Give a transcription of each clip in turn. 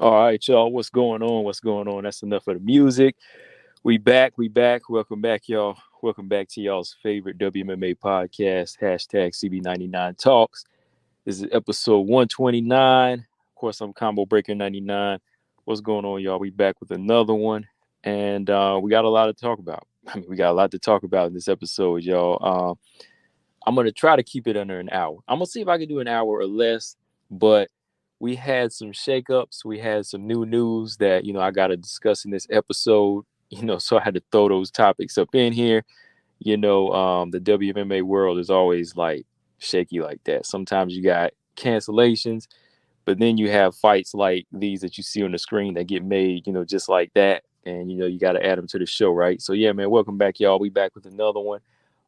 All right, y'all. What's going on? What's going on? That's enough of the music. We back. We back. Welcome back, y'all. Welcome back to y'all's favorite WMMA podcast. Hashtag CB99 Talks. This is episode 129. Of course, I'm Combo Breaker 99. What's going on, y'all? We back with another one, and we got a lot to talk about. We got a lot to talk about in this episode, y'all. I'm gonna try to keep it under an hour. I'm gonna see if I can do an hour or less, but we had some shakeups. We had some new news that I got to discuss in this episode. So I had to throw those topics up in here. The WMMA world is always like shaky like that. Sometimes you got cancellations, but then you have fights like these that you see on the screen that get made, just like that. And you got to add them to the show, right? So yeah, man, welcome back, y'all. We back with another one.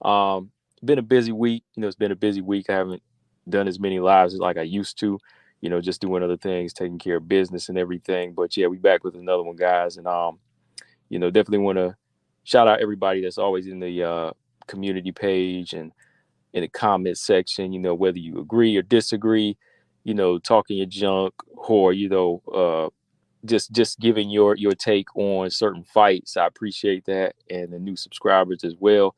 Um, been a busy week. It's been a busy week. I haven't done as many lives as like I used to. Just doing other things, taking care of business and everything. But yeah, we back with another one, guys. And definitely want to shout out everybody that's always in the community page and in the comment section. Whether you agree or disagree, talking your junk or just giving your take on certain fights. I appreciate that, and the new subscribers as well.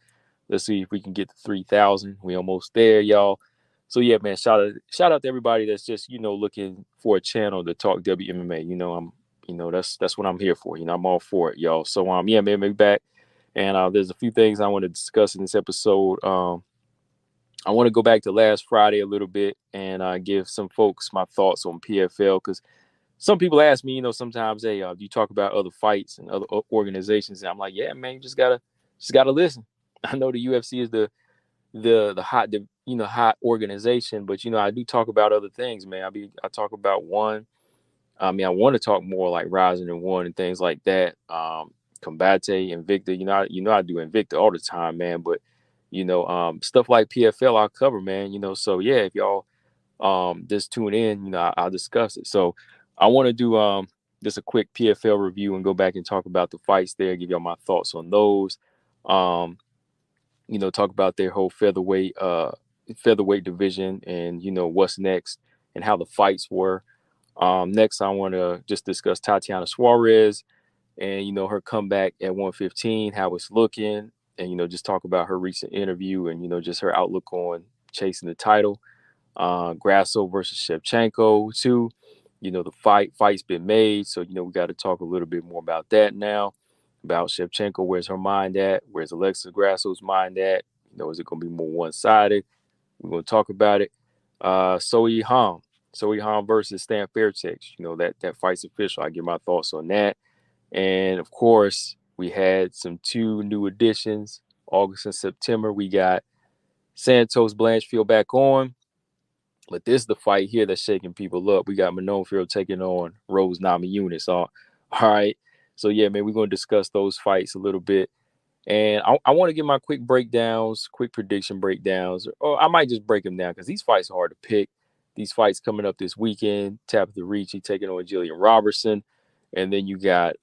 Let's see if we can get to 3,000. We almost there, y'all. So yeah, man, shout out to everybody that's just looking for a channel to talk WMMA. That's what I'm here for. I'm all for it, y'all. So yeah, man, maybe back, and there's a few things I want to discuss in this episode. I want to go back to last Friday a little bit and give some folks my thoughts on PFL because some people ask me, sometimes, hey, do you talk about other fights and other organizations? And I'm like, yeah, man, you just gotta listen. I know the UFC is the hot organization, but I do talk about other things, man. I talk about one. I mean, I want to talk more like Rising and One and things like that. Combate, Invicta, I do Invicta all the time, man. But stuff like PFL, I'll cover, man. So yeah, if y'all just tune in, I'll discuss it. So I want to do just a quick PFL review and go back and talk about the fights there, give y'all my thoughts on those. Um, talk about their whole featherweight division and what's next and how the fights were. Next, I want to just discuss Tatiana Suarez and her comeback at 115, how it's looking, and just talk about her recent interview and just her outlook on chasing the title. Grasso versus Shevchenko too. The fight's been made, so we got to talk a little bit more about that now. About Shevchenko, where's her mind at? Where's Alexa Grasso's mind at? Is it going to be more one-sided? We're going to talk about it. Soe Ham versus Stan Fairtex. That fight's official. I give my thoughts on that. And of course, we had some two new additions. August and September, we got Santos Blanchfield back on. But this is the fight here that's shaking people up. We got Fiorot taking on Rose Namajunas. All right. So yeah, man, we're going to discuss those fights a little bit. And I want to give my quick breakdowns, quick prediction breakdowns, or I might just break them down because these fights are hard to pick. These fights coming up this weekend. Tabitha Ricci taking on Jillian Robertson. And then you got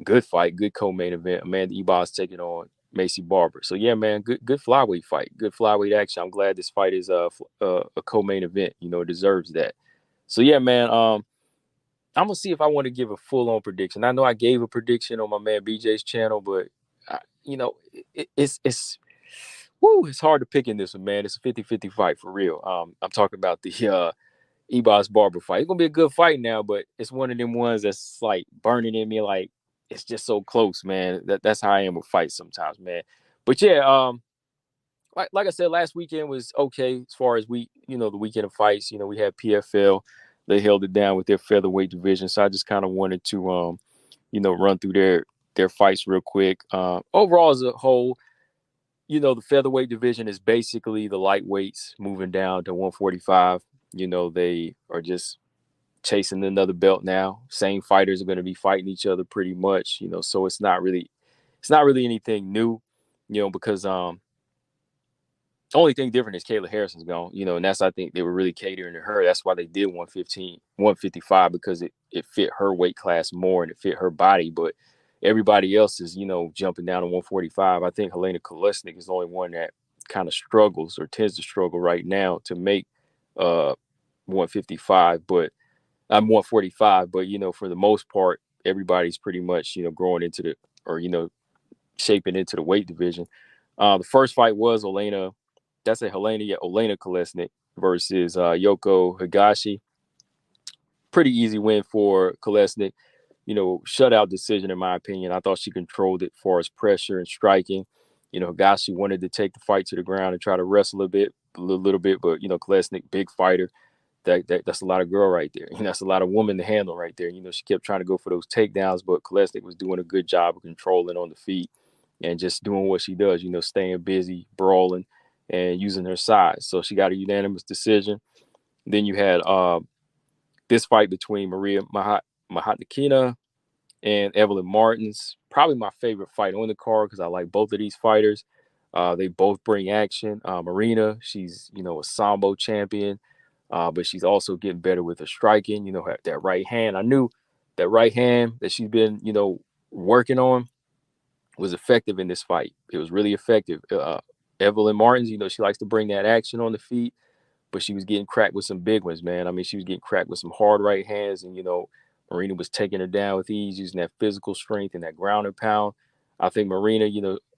good fight, good co-main event. Amanda Ebas taking on Macy Barber. So yeah, man, good flyweight fight, good flyweight action. I'm glad this fight is a co-main event. It deserves that. So yeah, man. I'm gonna see if I want to give a full-on prediction. I know I gave a prediction on my man BJ's channel, but it's woo, it's hard to pick in this one, man. It's a 50-50 fight for real. I'm talking about the Ebas Barber fight. It's gonna be a good fight now, but it's one of them ones that's like burning in me. Like it's just so close, man. That's how I am with fights sometimes, man. But yeah, like I said, last weekend was okay as far as the weekend of fights. We had PFL. They held it down with their featherweight division, so I just kind of wanted to run through their fights real quick. Overall, as a whole, the featherweight division is basically the lightweights moving down to 145. They are just chasing another belt now. Same fighters are going to be fighting each other pretty much, so it's not really anything new, because the only thing different is Kayla Harrison's gone, and that's, I think they were really catering to her. That's why they did 115, 155, because it fit her weight class more and it fit her body. But everybody else is, jumping down to 145. I think Helena Kolesnik is the only one that kind of struggles or tends to struggle right now to make 155. But I'm 145, but for the most part, everybody's pretty much growing into the or shaping into the weight division. The first fight was Olena Kolesnik versus Yoko Higashi. Pretty easy win for Kolesnik. Shutout decision in my opinion. I thought she controlled it as far as pressure and striking. Higashi wanted to take the fight to the ground and try to wrestle a little bit, but Kolesnik, big fighter. That's a lot of girl right there. That's a lot of woman to handle right there. She kept trying to go for those takedowns, but Kolesnik was doing a good job of controlling on the feet and just doing what she does, staying busy, brawling, and using her size. So she got a unanimous decision. Then you had this fight between Maria Mahatnikina and Evelyn Martins. Probably my favorite fight on the card because I like both of these fighters. They both bring action. Marina, she's a Sambo champion, but she's also getting better with her striking. That right hand. I knew that right hand that she's been working on was effective in this fight. It was really effective. Evelyn Martins, she likes to bring that action on the feet, but she was getting cracked with some big ones, man. I mean, she was getting cracked with some hard right hands, and Marina was taking her down with ease, using that physical strength and that ground and pound. I think Marina,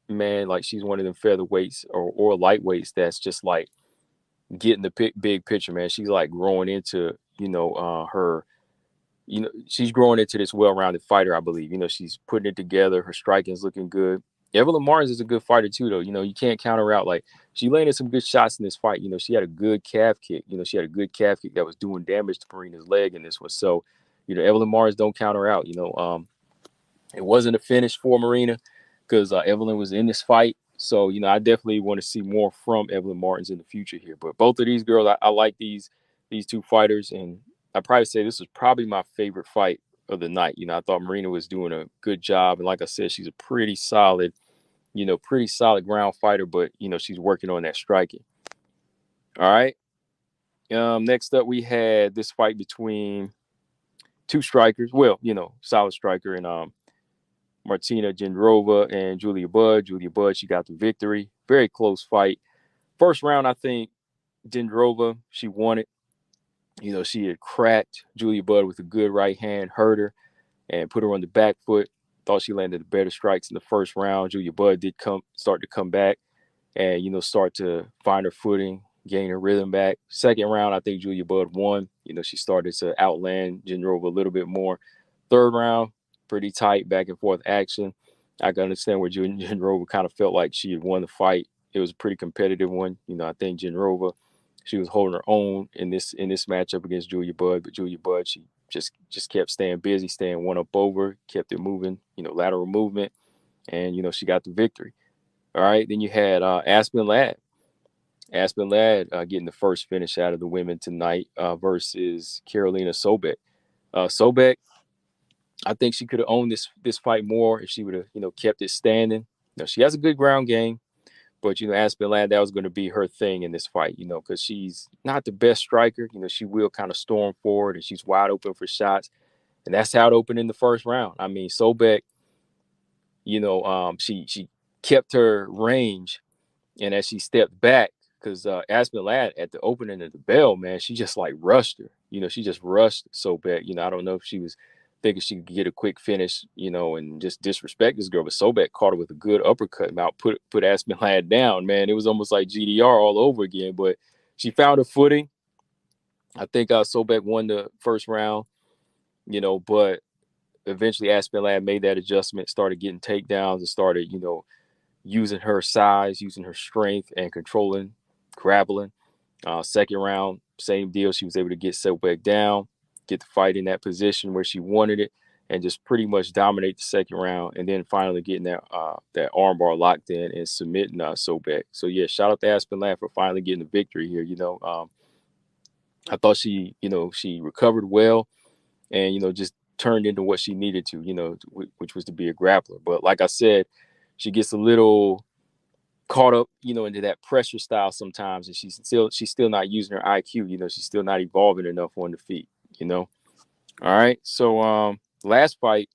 man, like she's one of them featherweights or lightweights that's just like getting the big picture, man. She's like growing into, her she's growing into this well-rounded fighter, I believe. She's putting it together. Her striking is looking good. Evelyn Martins is a good fighter too, though. You can't count her out. Like she landed some good shots in this fight. She had a good calf kick. She had a good calf kick that was doing damage to Marina's leg in this one. So, Evelyn Martins, don't count her out. It wasn't a finish for Marina because Evelyn was in this fight. So, I definitely want to see more from Evelyn Martins in the future here. But both of these girls, I like these two fighters, and I'd probably say this was probably my favorite fight of the night. I thought Marina was doing a good job. And like I said, she's a pretty solid ground fighter, but, she's working on that striking. All right. Next up, we had this fight between two strikers. Well, solid striker and Martina Jindrova and Julia Budd. Julia Budd, she got the victory. Very close fight. First round, I think Jindrova, she won it. She had cracked Julia Budd with a good right hand, hurt her, and put her on the back foot. Thought she landed the better strikes in the first round. Julia Budd did start to come back and, start to find her footing, gain her rhythm back. Second round, I think Julia Budd won. She started to outland Jindrova a little bit more. Third round, pretty tight back and forth action. I can understand where Jindrova kind of felt like she had won the fight. It was a pretty competitive one. I think Jindrova, she was holding her own in this matchup against Julia Budd, but Julia Budd, she just kept staying busy, staying one up over, kept it moving, lateral movement, and she got the victory. All right, then you had Aspen Ladd. Aspen Ladd getting the first finish out of the women tonight versus Karolina Sobek. Sobek, I think she could have owned this fight more if she would have kept it standing. She has a good ground game, but Aspen Ladd, that was going to be her thing in this fight. Because she's not the best striker. She will kind of storm forward and she's wide open for shots, and that's how it opened in the first round. I mean, Sobek, she kept her range, and as she stepped back, because Aspen Ladd at the opening of the bell, man, she just like rushed her. She just rushed Sobek. I don't know if she was thinking she could get a quick finish, and just disrespect this girl. But Sobek caught her with a good uppercut and put Aspen Ladd down, man. It was almost like GDR all over again. But she found her footing. I think Sobek won the first round, but eventually Aspen Ladd made that adjustment, started getting takedowns, and started, using her size, using her strength, and controlling, grappling. Second round, same deal. She was able to get Sobek down, get the fight in that position where she wanted it, and just pretty much dominate the second round. And then finally getting that armbar locked in and submitting Sobek. So yeah, shout out to Aspen Ladd for finally getting the victory here. I thought she recovered well, and just turned into what she needed to, which was to be a grappler. But like I said, she gets a little caught up, into that pressure style sometimes, and she's still not using her IQ. She's still not evolving enough on the feet. All right. So last fight,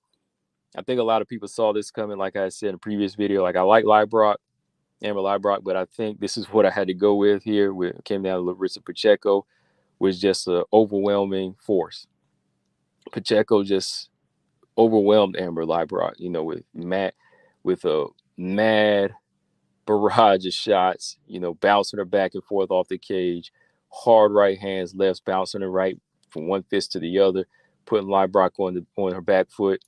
I think a lot of people saw this coming. Like I said in a previous video, like I like Amber Leibrock, but I think this is what I had to go with here. It came down to Larissa Pacheco, was just an overwhelming force. Pacheco just overwhelmed Amber Leibrock, with a mad barrage of shots, bouncing her back and forth off the cage, hard right hands, lefts, bouncing her right from one fist to the other, putting Leibrock on her back foot.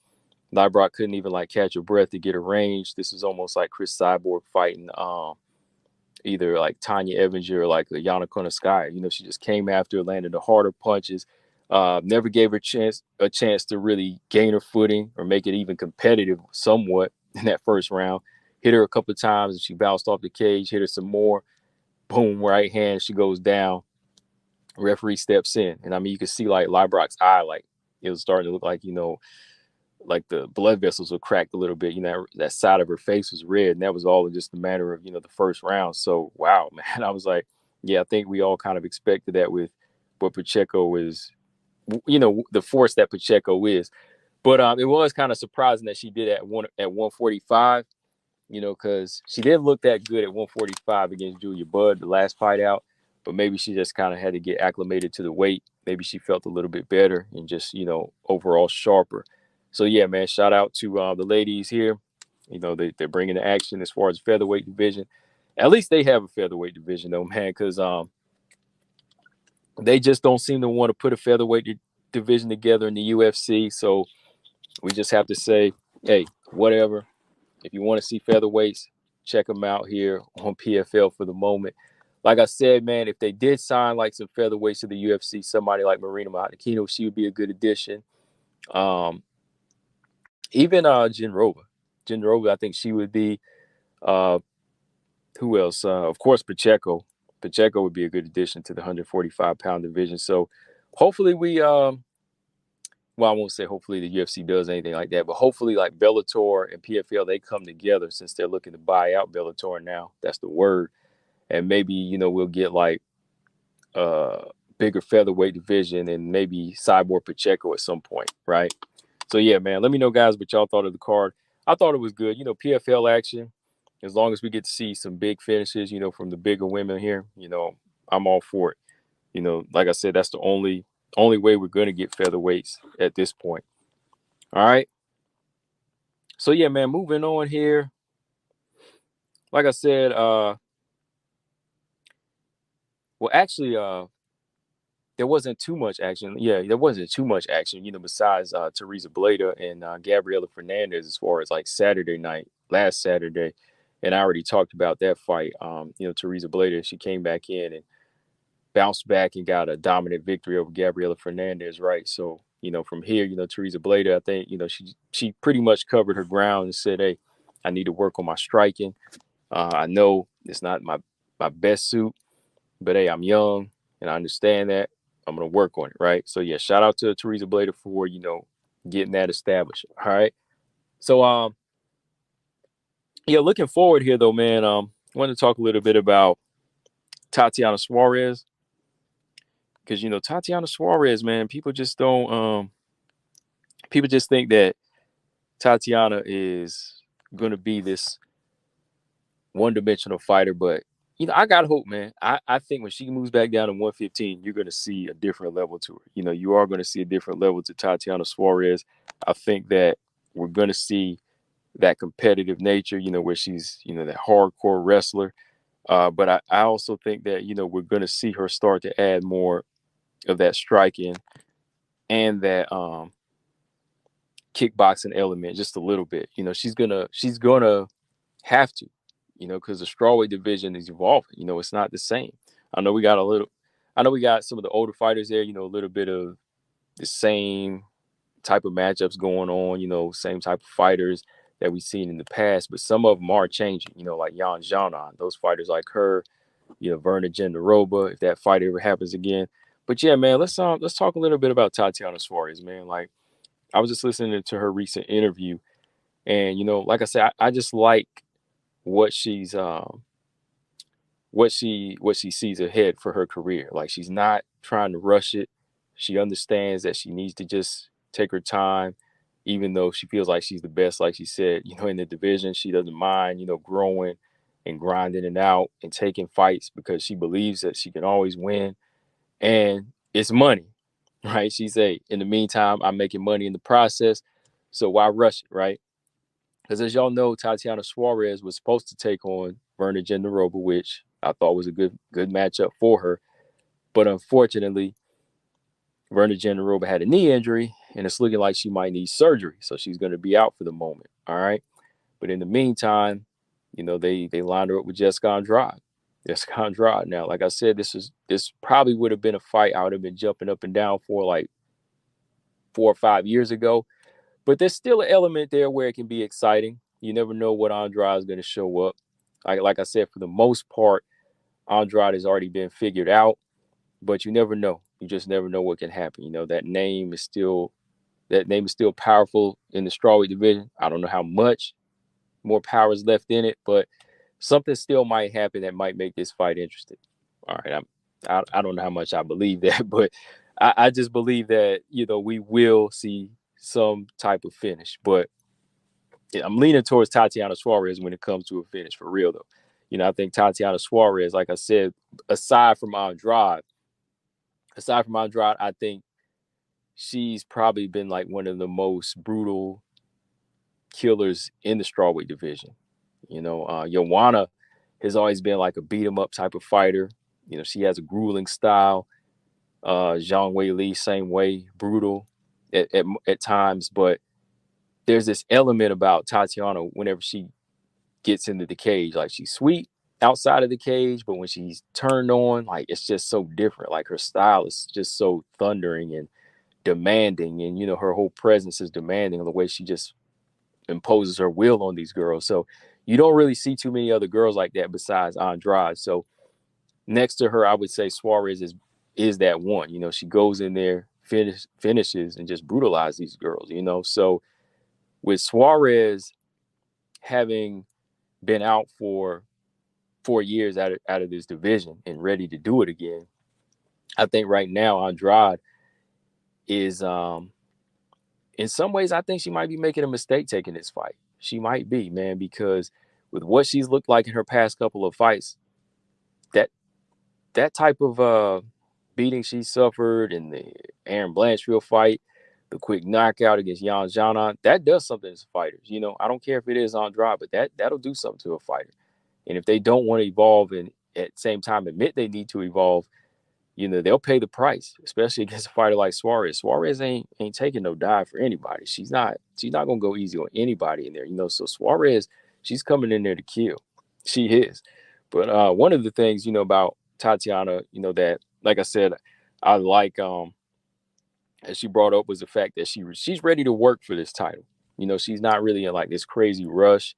Leibrock couldn't even catch her breath to get her range. This is almost like Chris Cyborg fighting either like Tanya Evanger or like Yana Konaskaya. She just came after her, landed the harder punches. Never gave her a chance to really gain her footing or make it even competitive somewhat in that first round. Hit her a couple of times and she bounced off the cage, hit her some more. Boom, right hand, she goes down. Referee steps in. And I mean, you can see Leibrock's eye, it was starting to look like the blood vessels were cracked a little bit. That side of her face was red, and that was all in just a matter of the first round. So wow, man, I was like, yeah, I think we all kind of expected that with what Pacheco is, the force that Pacheco is. But it was kind of surprising that she did at 145, because she didn't look that good at 145 against Julia Budd the last fight out. But maybe she just kind of had to get acclimated to the weight. Maybe she felt a little bit better and just overall sharper. So yeah, man, shout out to the ladies here. They're bringing the action as far as featherweight division. At least they have a featherweight division though, man, because they just don't seem to want to put a featherweight division together in the UFC. So we just have to say, hey, whatever. If you want to see featherweights, check them out here on PFL for the moment. Like I said, man, if they did sign some featherweights to the UFC, somebody like Marina Mahakino, she would be a good addition. Even Jinrova, I think she would be. Who else? Of course, Pacheco. Pacheco would be a good addition to the 145-pound division. So hopefully I won't say hopefully the UFC does anything like that, but hopefully Bellator and PFL, they come together since they're looking to buy out Bellator now. That's the word. And maybe, we'll get bigger featherweight division and maybe Cyborg Pacheco at some point, right? So yeah, man, let me know, guys, what y'all thought of the card. I thought it was good. PFL action, as long as we get to see some big finishes, from the bigger women here, I'm all for it. Like I said, that's the only way we're going to get featherweights at this point. All right. So yeah, man, moving on here. Like I said, there wasn't too much action. Yeah, there wasn't too much action, besides Teresa Bleda and Gabriela Fernandez as far as Saturday night, last Saturday. And I already talked about that fight. Teresa Bleda, she came back in and bounced back and got a dominant victory over Gabriela Fernandez, right? So, from here, Teresa Bleda, I think, she pretty much covered her ground and said, hey, I need to work on my striking. I know it's not my best suit, but hey, I'm young and I understand that. I'm going to work on it, right? So, yeah, shout out to Teresa Bleda for, getting that established. All right. So, yeah, looking forward here, though, man, I want to talk a little bit about Tatiana Suarez. Because, Tatiana Suarez, man, people just don't people just think that Tatiana is going to be this one-dimensional fighter, but I got hope, man. I think when she moves back down to 115, you're going to see a different level to her. You are going to see a different level to Tatiana Suarez. I think that we're going to see that competitive nature, where she's, that hardcore wrestler. But I also think that, we're going to see her start to add more of that striking and that kickboxing element just a little bit. She's gonna have to, because the strawweight division is evolving. It's not the same. I know we got some of the older fighters there, a little bit of the same type of matchups going on, same type of fighters that we've seen in the past, but some of them are changing, like Yan Zhanan, those fighters like her, Verna Jandiroba, if that fight ever happens again. But yeah, man, let's talk a little bit about Tatiana Suarez, man. I was just listening to her recent interview, and like I said, I just like what what she sees ahead for her career. She's not trying to rush it. She understands that she needs to just take her time, even though she feels like she's the best, like she said, in the division. She doesn't mind, growing and grinding it out and taking fights because she believes that she can always win. And it's money. right? She say, in the meantime, I'm making money in the process, so why rush it, right? Because as y'all know, Tatiana Suarez was supposed to take on Verna Jandiroba, which I thought was a good matchup for her. But unfortunately, Verna Jandiroba had a knee injury, and it's looking like she might need surgery. So she's going to be out for the moment. All right. But in the meantime, they lined her up with Jessica Andrade. Jessica Andrade. Now, like I said, this probably would have been a fight I would have been jumping up and down for like 4 or 5 years ago. But there's still an element there where it can be exciting. You never know what Andrade is going to show up. Like I said, for the most part, Andrade has already been figured out, but you never know. You just never know what can happen. That name is still powerful in the strawweight division. I don't know how much more power is left in it, but something still might happen that might make this fight interesting. All right, I don't know how much I believe that, but I just believe that we will see some type of finish. But I'm leaning towards Tatiana Suarez when it comes to a finish, for real though. I think Tatiana Suarez, like I said, aside from Andrade, I think she's probably been like one of the most brutal killers in the strawweight division. Joanna has always been like a beat 'em up type of fighter. She has a grueling style. Zhang Wei Li, same way, brutal at times. But there's this element about Tatiana whenever she gets into the cage. Like, she's sweet outside of the cage, but when she's turned on, like, it's just so different. Like, her style is just so thundering and demanding. And, her whole presence is demanding, the way she just imposes her will on these girls. So you don't really see too many other girls like that besides Andrade. So next to her, I would say Suarez is that one. She goes in there, finishes, and just brutalizes these girls. So with Suarez having been out for 4 years out of this division and ready to do it again, I think right now Andrade is in some ways, I think she might be making a mistake taking this fight. She might be, man, because with what she's looked like in her past couple of fights, that that type of beating she suffered in the Aaron Blanchfield fight, the quick knockout against Jan Janan, that does something to fighters. I don't care if it is Andrade, but that'll do something to a fighter. And if they don't want to evolve and at the same time admit they need to evolve, they'll pay the price, especially against a fighter like Suarez. Suarez ain't taking no dive for anybody. She's not gonna go easy on anybody in there. So Suarez, she's coming in there to kill. She is. But one of the things, about Tatiana, that, like I said, I like as she brought up, was the fact that she's ready to work for this title. She's not really in like this crazy rush.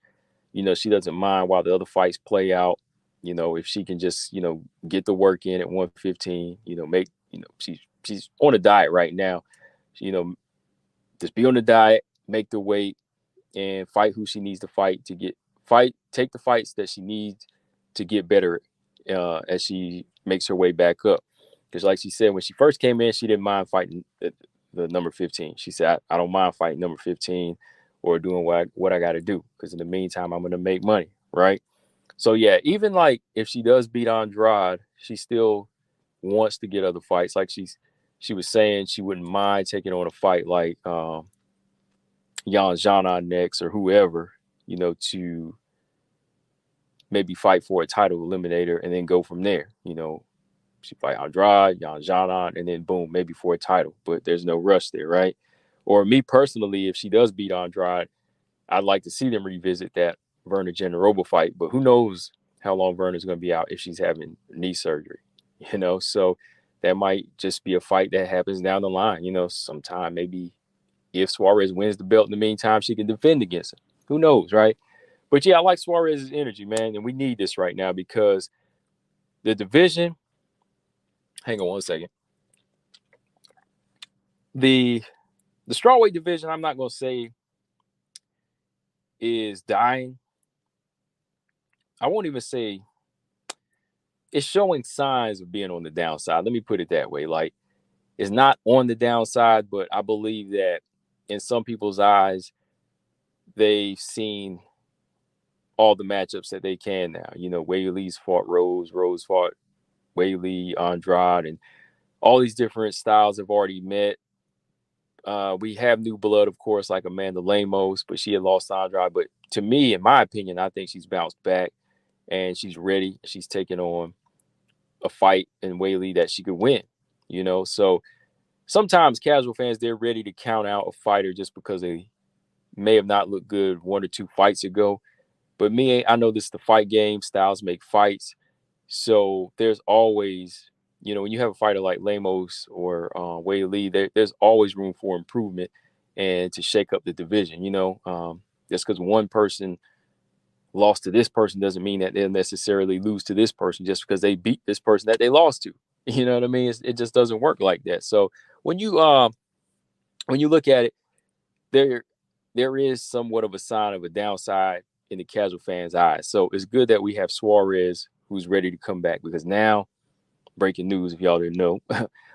She doesn't mind while the other fights play out. If she can just, get the work in at 115, she's on a diet right now. You know, just be on the diet, make the weight, and fight who she needs to fight take the fights that she needs to get better as she makes her way back up. Because like she said, when she first came in, she didn't mind fighting the number 15. She said, I don't mind fighting number 15 or doing what I got to do. Because in the meantime, I'm going to make money, right? So, yeah, even like if she does beat Andrade, she still wants to get other fights. Like she was saying she wouldn't mind taking on a fight like Jan Janan next or whoever, to maybe fight for a title eliminator and then go from there. She fight Andrade, Jan Janan, and then boom, maybe for a title. But there's no rush there, right? Or me personally, if she does beat Andrade, I'd like to see them revisit that Verna Jandiroba fight. But who knows how long Verna's going to be out if she's having knee surgery, So that might just be a fight that happens down the line, sometime. Maybe if Suarez wins the belt in the meantime, she can defend against him. Who knows, right? But yeah, I like Suarez's energy, man, and we need this right now because the division. Hang on one second. The strawweight division, I'm not going to say is dying. I won't even say it's showing signs of being on the downside. Let me put it that way. Like, it's not on the downside, but I believe that in some people's eyes, they've seen all the matchups that they can now. Weili's fought Rose fought Weili, Andrade, and all these different styles have already met. We have new blood, of course, like Amanda Lemos, but she had lost Andrade. But to me, in my opinion, I think she's bounced back and she's ready. She's taking on a fight in Weili that she could win, So sometimes casual fans, they're ready to count out a fighter just because they may have not looked good 1 or 2 fights ago. But me, I know this is the fight game. Styles make fights. So there's always, when you have a fighter like Lemos or Weili, there's always room for improvement and to shake up the division. Just because one person lost to this person doesn't mean that they'll necessarily lose to this person just because they beat this person that they lost to. You know what I mean? It just doesn't work like that. So when you look at it, there is somewhat of a sign of a downside in the casual fans' eyes. So it's good that we have Suarez who's ready to come back, because now, breaking news, if y'all didn't know,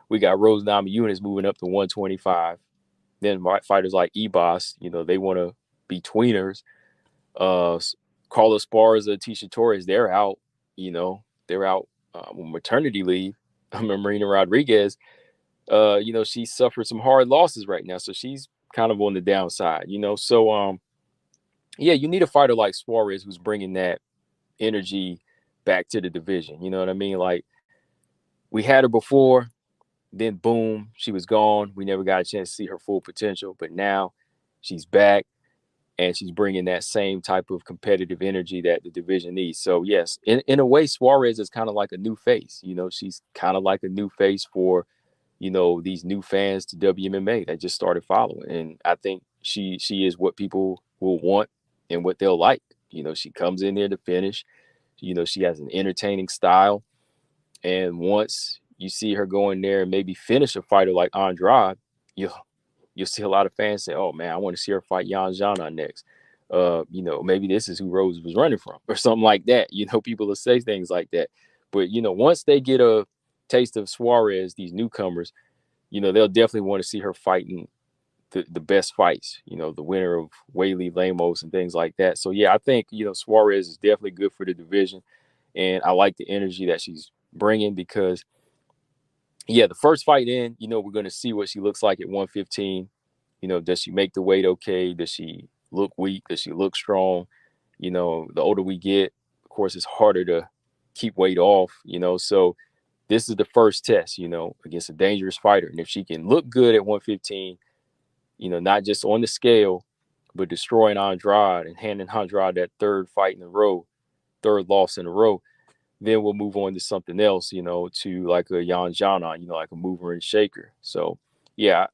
we got Rose Namajunas moving up to 125. Then fighters like Ebos, they want to be tweeners. Carlos Esparza, Tisha Torres, they're out. They're out on maternity leave. I remember Marina Rodriguez, she suffered some hard losses right now, so she's kind of on the downside. So yeah, you need a fighter like Suarez who's bringing that energy back to the division. You know what I mean? Like, we had her before, then boom, she was gone. We never got a chance to see her full potential, but now she's back and she's bringing that same type of competitive energy that the division needs. So yes, in a way, Suarez is kind of like a new face. She's kind of like a new face for, these new fans to WMMA that just started following. And I think she is what people will want and what they'll like. She comes in there to finish. She has an entertaining style. And once you see her go in there and maybe finish a fighter like Andrade, you'll see a lot of fans say, "Oh man, I want to see her fight Namajunas next." Maybe this is who Rose was running from, or something like that. People will say things like that. But once they get a taste of Suarez, these newcomers, they'll definitely want to see her fighting the best fights. The winner of Weili, Lemos, and things like that. So yeah, I think Suarez is definitely good for the division, and I like the energy that she's bringing, because yeah, the first fight in, we're going to see what she looks like at 115. Does she make the weight okay? Does she look weak? Does she look strong? The older we get, of course, it's harder to keep weight off, so this is the first test, against a dangerous fighter. And if she can look good at 115, not just on the scale, but destroying Andrade and handing Andrade that third loss in a row, then we'll move on to something else, to like a Yan Jana, like a mover and shaker. So, yeah,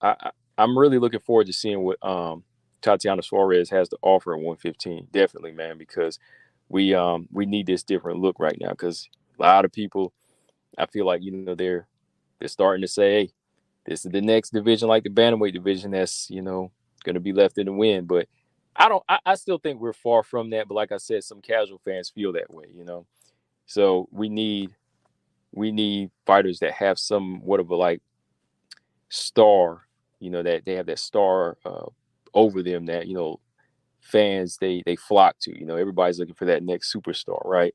I'm really looking forward to seeing what Tatiana Suarez has to offer at 115. Definitely, man, because we need this different look right now, because a lot of people, I feel like, they're starting to say, hey, this is the next division, like the bantamweight division, that's, going to be left in the wind. But I still think we're far from that. But like I said, some casual fans feel that way, So we need fighters that have somewhat of a like star, that they have that star over them that, fans they flock to. Everybody's looking for that next superstar, right?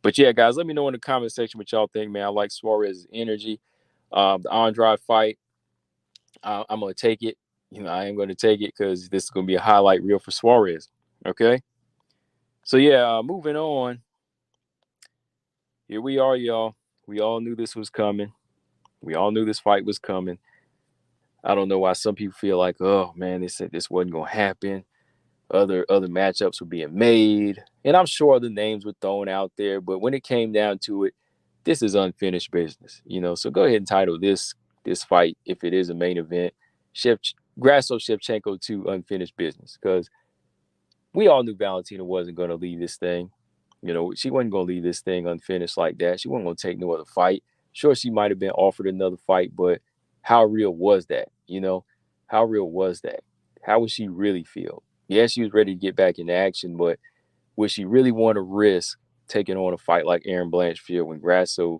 But yeah, guys, let me know in the comment section what y'all think, man. I like Suarez's energy. The Andrade fight, I'm gonna take it. I am gonna take it because this is gonna be a highlight reel for Suarez. Okay. So yeah, moving on. Here we are, y'all. We all knew this was coming. We all knew this fight was coming. I don't know why some people feel like, oh man, they said this wasn't gonna happen. Other matchups were being made, and I'm sure other names were thrown out there. But when it came down to it, this is unfinished business. So go ahead and title this fight, if it is a main event, Grasso Shevchenko 2 unfinished business, because we all knew Valentina wasn't going to leave this thing. She wasn't going to leave this thing unfinished like that. She wasn't going to take no other fight. Sure, she might have been offered another fight, but how real was that? How real was that? How would she really feel? Yeah, she was ready to get back into action, but would she really want to risk taking on a fight like Aaron Blanchfield when Grasso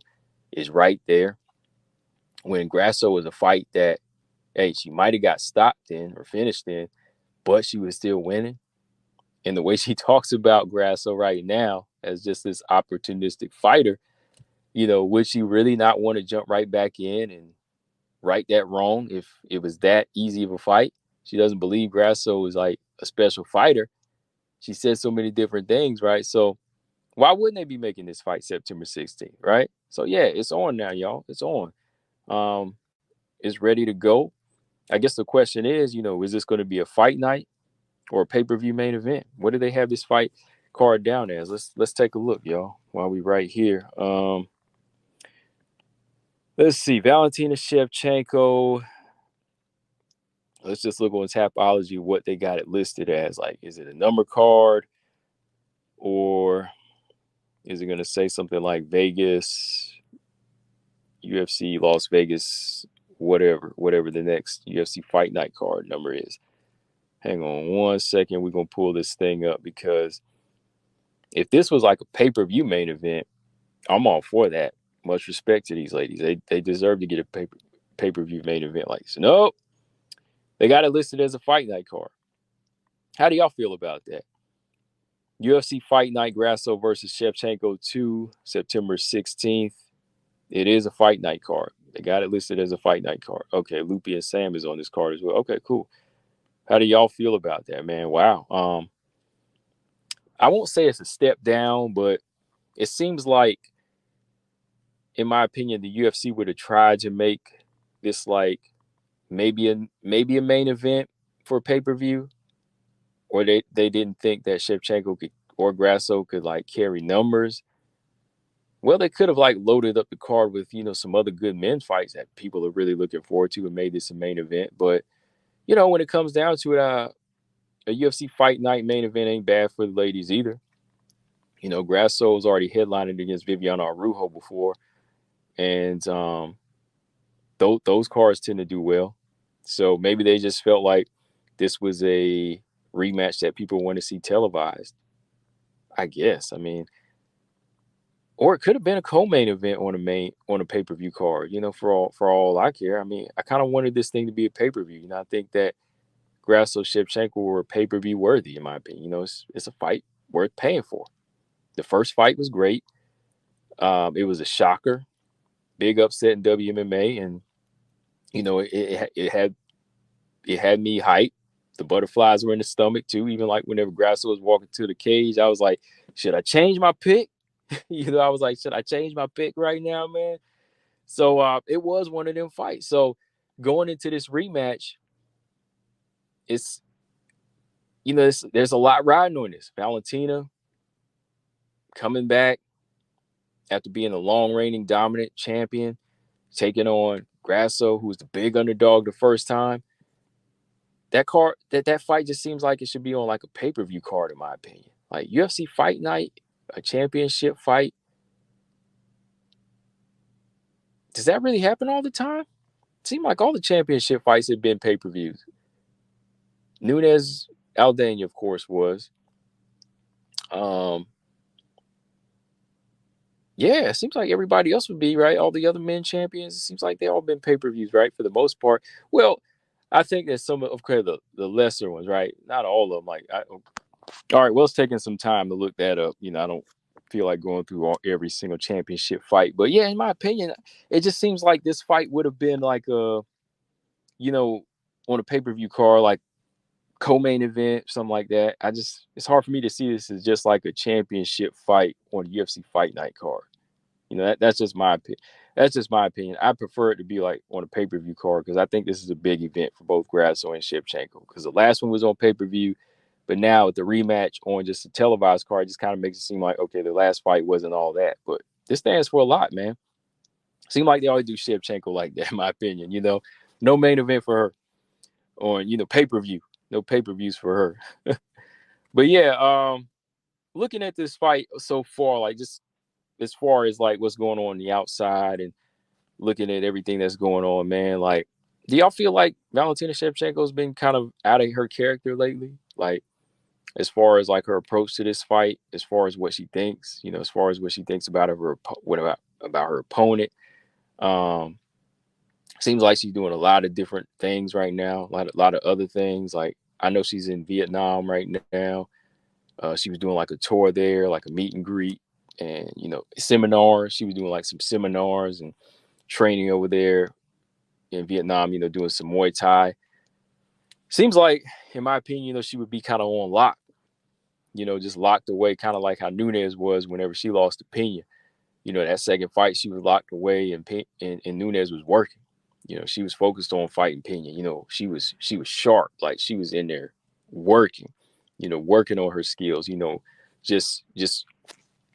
is right there? When Grasso is a fight that, hey, she might have got stopped in or finished in, but she was still winning. And the way she talks about Grasso right now as just this opportunistic fighter, Would she really not want to jump right back in and right that wrong if it was that easy of a fight? She doesn't believe Grasso is like a special fighter. She said so many different things, right? So why wouldn't they be making this fight September 16th, right? So yeah, it's on now, y'all. It's on. It's ready to go. I guess the question is this going to be a fight night or a pay-per-view main event? What do they have this fight card down as? Let's take a look, y'all, while we right here. Let's see. Valentina Shevchenko. Let's just look on Tapology what they got it listed as. Like, is it a number card or is it going to say something like Vegas, UFC, Las Vegas, whatever the next UFC Fight Night card number is? Hang on one second. We're going to pull this thing up because if this was like a pay-per-view main event, I'm all for that. Much respect to these ladies. They deserve to get a pay-per-view main event like this. Nope. They got it listed as a fight night card. How do y'all feel about that? UFC Fight Night Grasso versus Shevchenko 2, September 16th. It is a fight night card. They got it listed as a fight night card. Okay, Loopy and Sam is on this card as well. Okay, cool. How do y'all feel about that, man? Wow. I won't say it's a step down, but it seems like, in my opinion, the UFC would have tried to make this like maybe a main event for pay-per-view, or they didn't think that Shevchenko could or Grasso could like carry numbers. Well, they could have like loaded up the card with some other good men fights that people are really looking forward to and made this a main event. But when it comes down to it, a UFC Fight Night main event ain't bad for the ladies either. Grasso's already headlining against Viviana Araujo before, and those cards tend to do well. So maybe they just felt like this was a rematch that people want to see televised, I guess. I mean, or it could have been a co-main event on a pay-per-view card, for all I care. I mean, I kind of wanted this thing to be a pay-per-view. I think that Grasso Shevchenko were pay-per-view worthy, in my opinion. It's a fight worth paying for. The first fight was great. It was a shocker, big upset in WMMA, and it had me hyped. The butterflies were in the stomach too. Even like whenever Grasso was walking to the cage, I was like, should I change my pick? I was like, should I change my pick right now, man? So it was one of them fights. So going into this rematch, it's there's a lot riding on this. Valentina coming back after being a long reigning dominant champion, taking on Grasso, who's the big underdog the first time. That card, that fight just seems like it should be on like a pay-per-view card, in my opinion. Like UFC Fight Night, a championship fight. Does that really happen all the time? It seemed like all the championship fights have been pay-per-views. Nunes Aldana, of course, was. Yeah, it seems like everybody else would be, right? All the other men champions, it seems like they all been pay-per-views, right? For the most part. Well, I think that some of the lesser ones, right? Not all of them. All right, well, it's taking some time to look that up. I don't feel like going through every single championship fight. But yeah, in my opinion, it just seems like this fight would have been like on a pay-per-view card, like co-main event, something like that. It's hard for me to see this as just like a championship fight on a UFC Fight Night card. That's just my opinion. That's just my opinion. I prefer it to be like on a pay-per-view card because I think this is a big event for both Grasso and Shevchenko. Because the last one was on pay-per-view, but now with the rematch on just a televised card, just kind of makes it seem like, okay, the last fight wasn't all that. But this stands for a lot, man. Seems like they always do Shevchenko like that, in my opinion. No main event for her on pay-per-view. No pay-per-views for her. But yeah, looking at this fight so far, like just as far as like what's going on the outside and looking at everything that's going on, man, like, do y'all feel like Valentina Shevchenko's been kind of out of her character lately? Like, as far as like her approach to this fight, as far as what she thinks, as far as what she thinks about about her opponent. Seems like she's doing a lot of different things right now, a lot of other things. Like, I know she's in Vietnam right now. She was doing like a tour there, like a meet and greet, and, seminars. She was doing like some seminars and training over there in Vietnam, doing some Muay Thai. Seems like, in my opinion, she would be kind of on lock, just locked away, kind of like how Nunes was whenever she lost to Pena. That second fight, she was locked away, and Nunes was working. She was focused on fighting Pena. She was sharp, like she was in there working, working on her skills. Just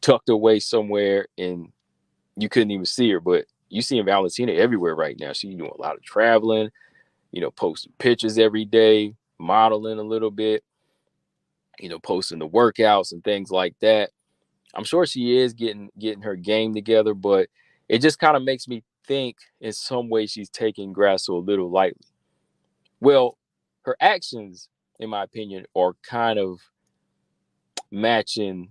tucked away somewhere, and you couldn't even see her. But you seeing Valentina everywhere right now. She's doing a lot of traveling, posting pictures every day, modeling a little bit, posting the workouts and things like that. I'm sure she is getting her game together, but it just kind of makes me think in some way she's taking Grasso a little lightly. Well, her actions, in my opinion, are kind of matching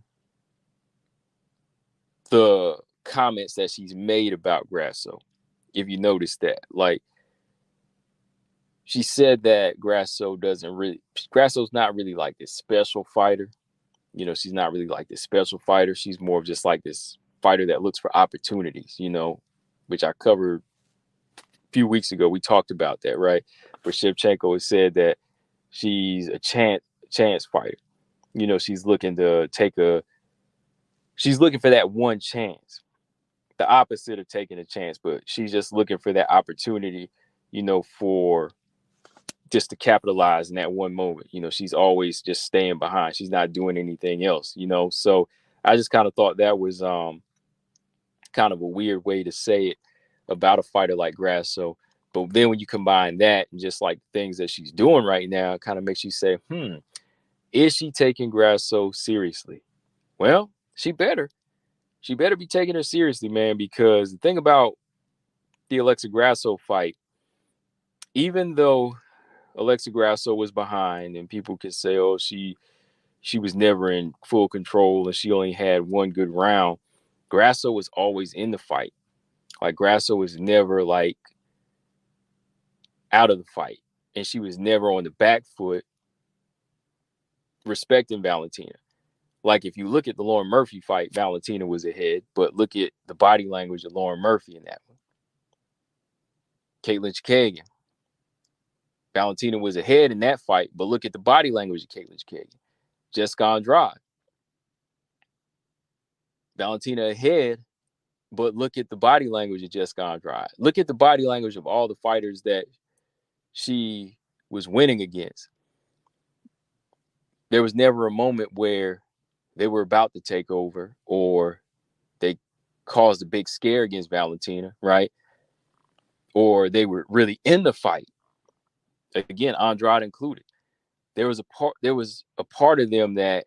the comments that she's made about Grasso. If you notice that, like, she said that Grasso's not really like this special fighter. She's not really like this special fighter. She's more of just like this fighter that looks for opportunities, which I covered a few weeks ago. We talked about that, right? Where Shevchenko has said that she's a chance fighter. She's looking for that one chance, the opposite of taking a chance, but she's just looking for that opportunity, for just to capitalize in that one moment. She's always just staying behind. She's not doing anything else, So I just kind of thought that was kind of a weird way to say it about a fighter like Grasso. But then when you combine that and just like things that she's doing right now, it kind of makes you say, is she taking Grasso seriously? Well, she better. She better be taking her seriously, man, because the thing about the Alexa Grasso fight, even though Alexa Grasso was behind and people could say, oh, she was never in full control and she only had one good round, Grasso was always in the fight. Like, Grasso was never like out of the fight, and she was never on the back foot respecting Valentina. Like, if you look at the Lauren Murphy fight, Valentina was ahead, but look at the body language of Lauren Murphy in that one. Caitlin Chikagian, Valentina was ahead in that fight, but look at the body language of Caitlin Chikagian. Jessica Andrade, Valentina ahead, but look at the body language of Jessica Andrade. Look at the body language of all the fighters that she was winning against. There was never a moment where they were about to take over or they caused a big scare against Valentina, right? Or they were really in the fight. Again, Andrade included. There was a part of them that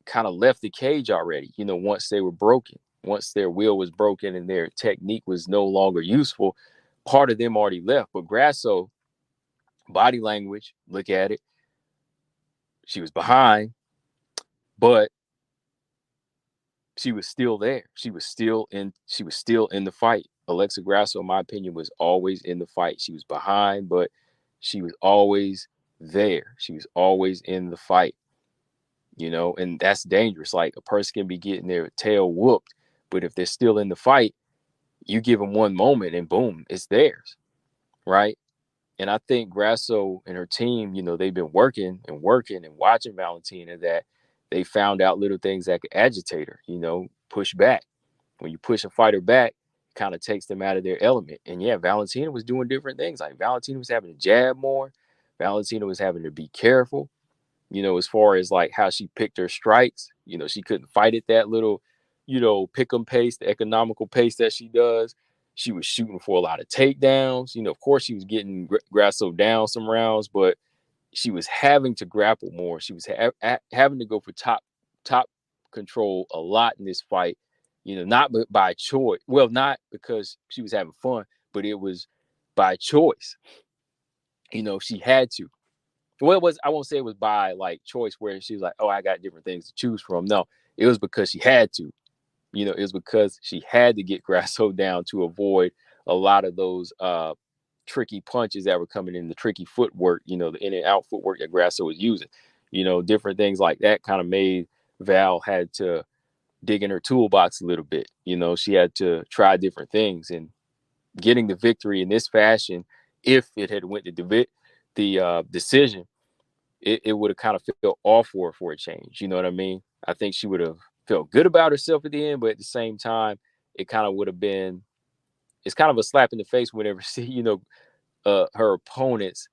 kind of left the cage already, once they were broken. Once their will was broken and their technique was no longer useful, part of them already left. But Grasso, body language, look at it. She was behind, but she was still there. She was still in the fight. Alexa Grasso, in my opinion, was always in the fight. She was behind, but she was always there. She was always in the fight. And that's dangerous. Like, a person can be getting their tail whooped, but if they're still in the fight, you give them one moment and boom, it's theirs, right? And I think Grasso and her team, they've been working and watching Valentina, that they found out little things that could agitate her, push back. When you push a fighter back, it kind of takes them out of their element. And yeah, Valentina was doing different things. Like, Valentina was having to jab more. Valentina was having to be careful, as far as like how she picked her strikes. She couldn't fight at that little, pick 'em pace, the economical pace that she does. She was shooting for a lot of takedowns. Of course, she was getting Grasso down some rounds, but she was having to grapple more. She was having to go for top control a lot in this fight. Not by choice. Well, not because she was having fun, but it was by choice. She had to. Well, I won't say it was by like choice where she was like, oh, I got different things to choose from. No, it was because she had to. It was because she had to get Grasso down to avoid a lot of those tricky punches that were coming in, the tricky footwork, the in and out footwork that Grasso was using. Different things like that kind of made Val had to dig in her toolbox a little bit. You know, she had to try different things, and getting the victory in this fashion, if it had went to the decision, it would have kind of felt off for a change. You know what I mean? I think she would have felt good about herself at the end, but at the same time, it kind of would have been, it's kind of a slap in the face whenever she, her opponents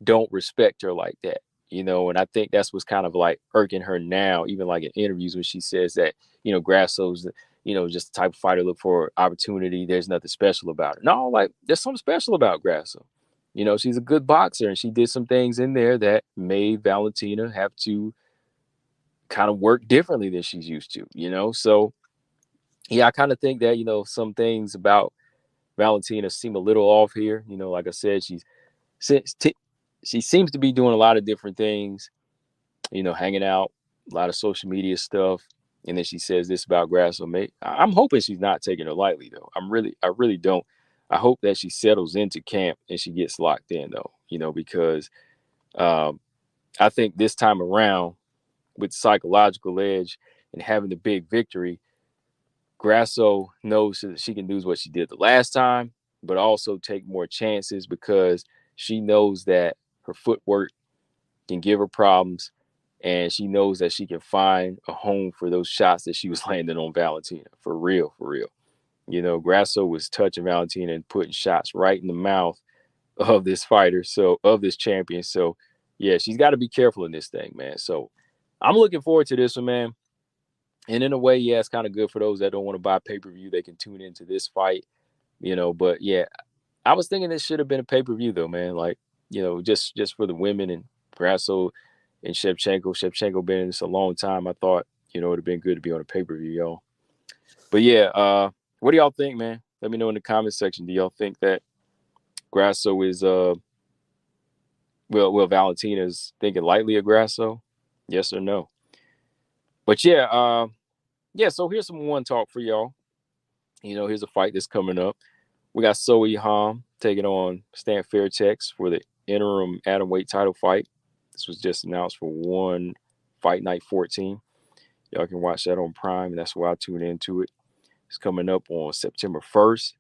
don't respect her like that. And I think that's what's kind of like irking her now, even like in interviews when she says that, Grasso's, just the type of fighter look for opportunity. There's nothing special about her. No, like there's something special about Grasso. She's a good boxer, and she did some things in there that made Valentina have to kind of work differently than she's used to. So yeah, I kind of think that, some things about Valentina seem a little off here. Like I said, she seems to be doing a lot of different things, hanging out, a lot of social media stuff. And then she says this about Grasso. I'm hoping she's not taking it lightly, though. I really don't. I hope that she settles into camp and she gets locked in, though, because I think this time around, with psychological edge and having the big victory, Grasso knows that she can do what she did the last time, but also take more chances because she knows that her footwork can give her problems, and she knows that she can find a home for those shots that she was landing on Valentina. For real, for real. Grasso was touching Valentina and putting shots right in the mouth of this fighter, of this champion. So, yeah, she's got to be careful in this thing, man. So, I'm looking forward to this one, man. And in a way, yeah, it's kind of good for those that don't want to buy pay-per-view. They can tune into this fight, But yeah, I was thinking this should have been a pay-per-view, though, man. Like, just for the women and Grasso and Shevchenko. Shevchenko been in this a long time. I thought, it would have been good to be on a pay-per-view, y'all. But yeah, what do y'all think, man? Let me know in the comment section. Do y'all think that Grasso is Valentina's thinking lightly of Grasso? Yes or no? But yeah, so here's some one talk for y'all. Here's a fight that's coming up. We got Sohei Ham taking on Stan Fairtex for the interim atomweight title fight. This was just announced for One Fight Night 14. Y'all can watch that on Prime, and that's why I tune into it. It's coming up on September 1st.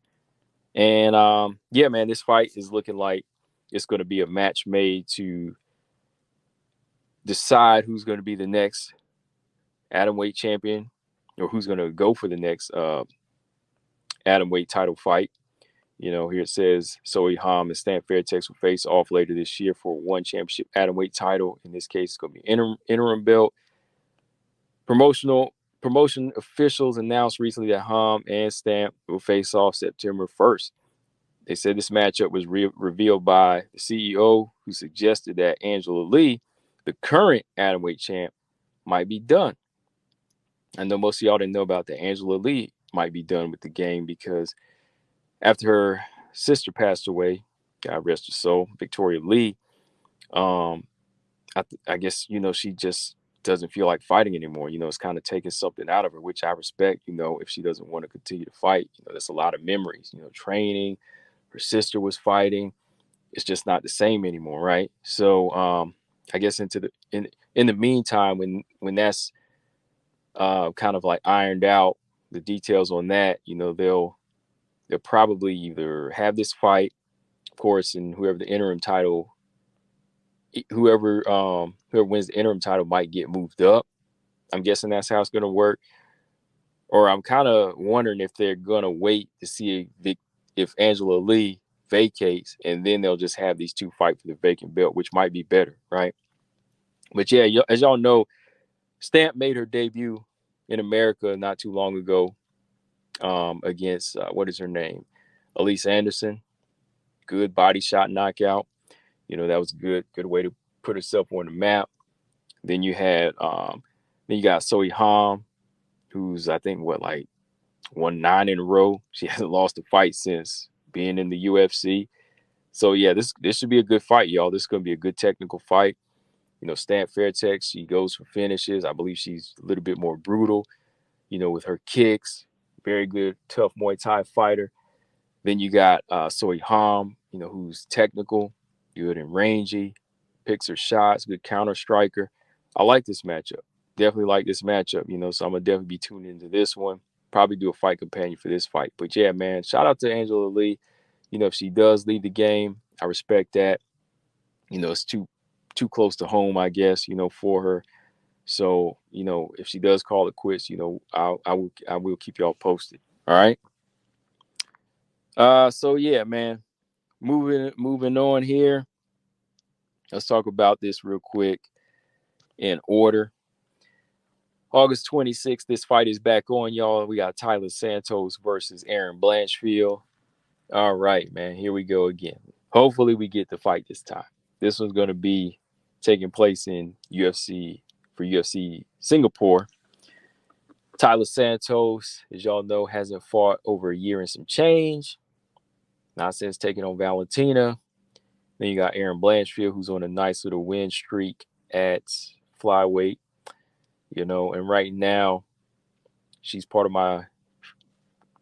And yeah, man, this fight is looking like it's going to be a match made to decide who's going to be the next atomweight champion, or who's going to go for the next atomweight title fight. Here it says Sohei Ham and Stan Fairtex will face off later this year for one championship atomweight title. In this case, it's going to be interim belt. Promotion officials announced recently that Ham and Stan will face off September 1st. They said this matchup was revealed by the CEO, who suggested that Angela Lee, the current atomweight champ, might be done. I know most of y'all didn't know about that. Angela Lee might be done with the game because after her sister passed away, God rest her soul, Victoria Lee, I guess, she just doesn't feel like fighting anymore. It's kind of taking something out of her, which I respect, if she doesn't want to continue to fight. That's a lot of memories, training. Her sister was fighting. It's just not the same anymore, right? So I guess in the meantime, when that's kind of like ironed out, the details on that, they'll probably either have this fight, of course, and whoever wins the interim title might get moved up. I'm guessing that's how it's going to work. Or I'm kind of wondering if they're going to wait to see if Angela Lee vacates, and then they'll just have these two fight for the vacant belt, which might be better, right? But yeah, as y'all know, Stamp made her debut in America not too long ago against, what is her name? Elise Anderson. Good body shot knockout. That was a good way to put herself on the map. Then you got Sohei Ham, who's, I think, won 9 in a row. She hasn't lost a fight since being in the UFC. So yeah, this should be a good fight, y'all. This is going to be a good technical fight. Stan Fairtex, she goes for finishes. I believe she's a little bit more brutal, with her kicks. Very good, tough Muay Thai fighter. Then you got Sohei Ham, who's technical, good and rangy, picks her shots, good counter striker. I like this matchup. definitely like this matchup, so I'm gonna definitely be tuning into this one. Probably do a fight companion for this fight. But yeah, man, shout out to Angela Lee. If she does leave the game, I respect that. It's too close to home, I guess, for her. So, if she does call it quits, I will keep y'all posted. All right. So yeah, man. Moving on here. Let's talk about this real quick in order. August 26th, this fight is back on, y'all. We got Tyler Santos versus Aaron Blanchfield. All right, man. Here we go again. Hopefully we get the fight this time. This one's going to be taking place in UFC Singapore. Tyler Santos, as y'all know, hasn't fought over a year and some change. Not since taking on Valentina. Then you got Aaron Blanchfield, who's on a nice little win streak at flyweight. And right now, she's part of my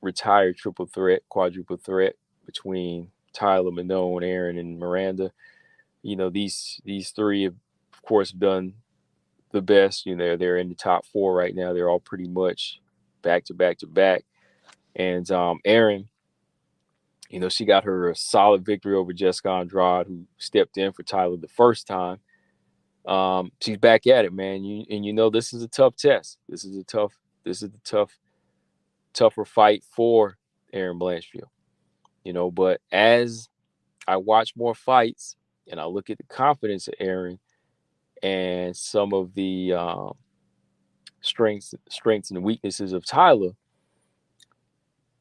retired quadruple threat between Tyler, Manon, Aaron, and Miranda. These three have, of course, done the best. They're in the top four right now. They're all pretty much back to back to back. And Aaron, she got her a solid victory over Jessica Andrade, who stepped in for Tyler the first time. She's back at it, man. This is a tough test. This is a tougher fight for Aaron Blanchfield. But as I watch more fights and I look at the confidence of Aaron and some of the strengths and weaknesses of Tyler,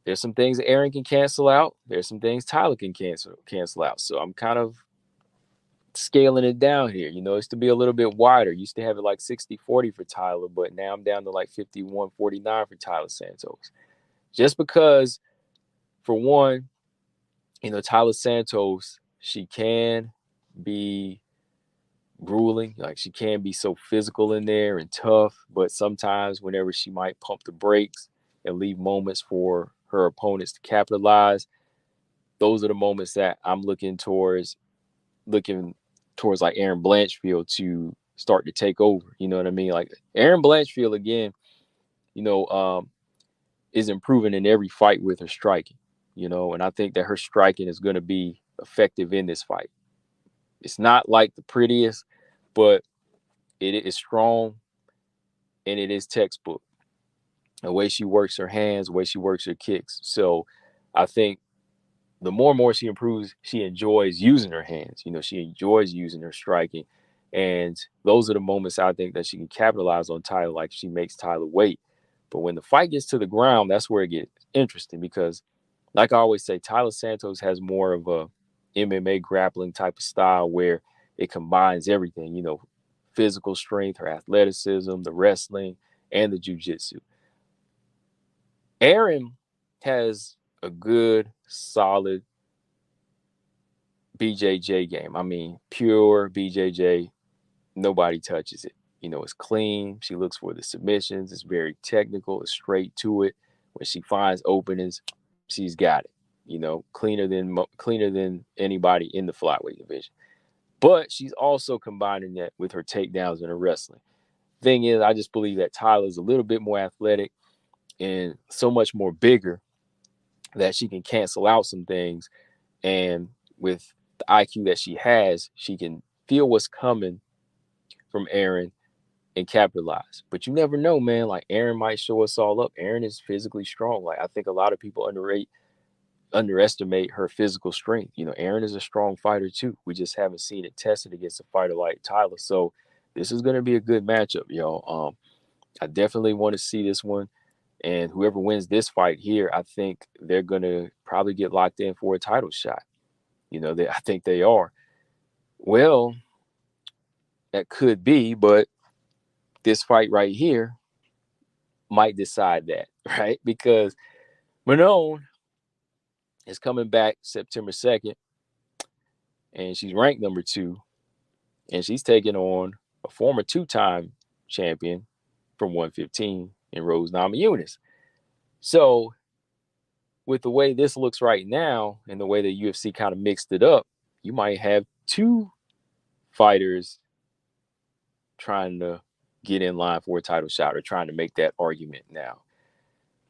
there's some things that Aaron can cancel out. There's some things Tyler can cancel out. So I'm kind of scaling it down here. It's to be a little bit wider. Used to have it like 60-40 for Tyler, but now I'm down to like 51-49 for Tyler Santos. Just because, for one, Tyler Santos, she can be grueling. Like, she can be so physical in there and tough, but sometimes whenever she might pump the brakes and leave moments for her opponents to capitalize, those are the moments that I'm looking towards like Aaron Blanchfield to start to take over. You know what I mean? Like, Aaron Blanchfield, again, is improving in every fight with her striking, and I think that her striking is going to be effective in this fight. It's not like the prettiest, but it is strong and it is textbook. The way she works her hands, the way she works her kicks. So I think the more and more she improves, she enjoys using her hands. She enjoys using her striking. And those are the moments I think that she can capitalize on Tyler, like she makes Tyler wait. But when the fight gets to the ground, that's where it gets interesting because, like I always say, Tyler Santos has more of a MMA grappling type of style where it combines everything, physical strength, her athleticism, the wrestling, and the jiu-jitsu. Aaron has a good, solid BJJ game. I mean, pure BJJ. Nobody touches it. It's clean. She looks for the submissions. It's very technical. It's straight to it. When she finds openings, she's got it. Cleaner than anybody in the flyweight division. But she's also combining that with her takedowns and her wrestling. Thing is, I just believe that Tyler's a little bit more athletic and so much more bigger that she can cancel out some things. And with the IQ that she has, she can feel what's coming from Aaron and capitalize. But you never know, man. Like, Aaron might show us all up. Aaron is physically strong. Like, I think a lot of people underestimate her physical strength. Aaron is a strong fighter too. We just haven't seen it tested against a fighter like Tyler. So this is going to be a good matchup, y'all. I definitely want to see this one. And whoever wins this fight here, I think they're going to probably get locked in for a title shot. I think they are. Well, that could be, but this fight right here might decide that, right? Because Manon is coming back September 2nd, and she's ranked number 2, and she's taking on a former 2-time champion from 115 in Rose Namajunas. So with the way this looks right now and the way the UFC kind of mixed it up, you might have 2 fighters trying to get in line for a title shot or trying to make that argument now.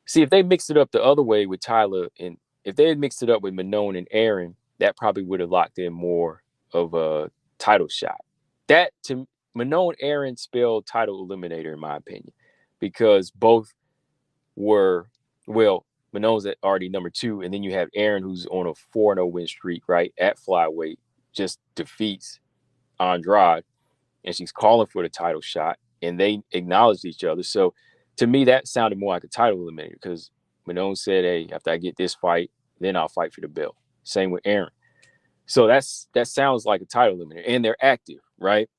See, if they mixed it up the other way with Tyler, and if they had mixed it up with Manon and Aaron, that probably would have locked in more of a title shot. That, to Manon Aaron, spelled title eliminator, in my opinion, because both were, well, Manon's already number 2, and then you have Aaron, who's on a 4-0 win streak, right, at flyweight, just defeats Andrade, and she's calling for the title shot, and they acknowledged each other. So to me, that sounded more like a title eliminator, because Manon said, hey, after I get this fight, then I'll fight for the belt. Same with Aaron. So that sounds like a title eliminator, and they're active, right?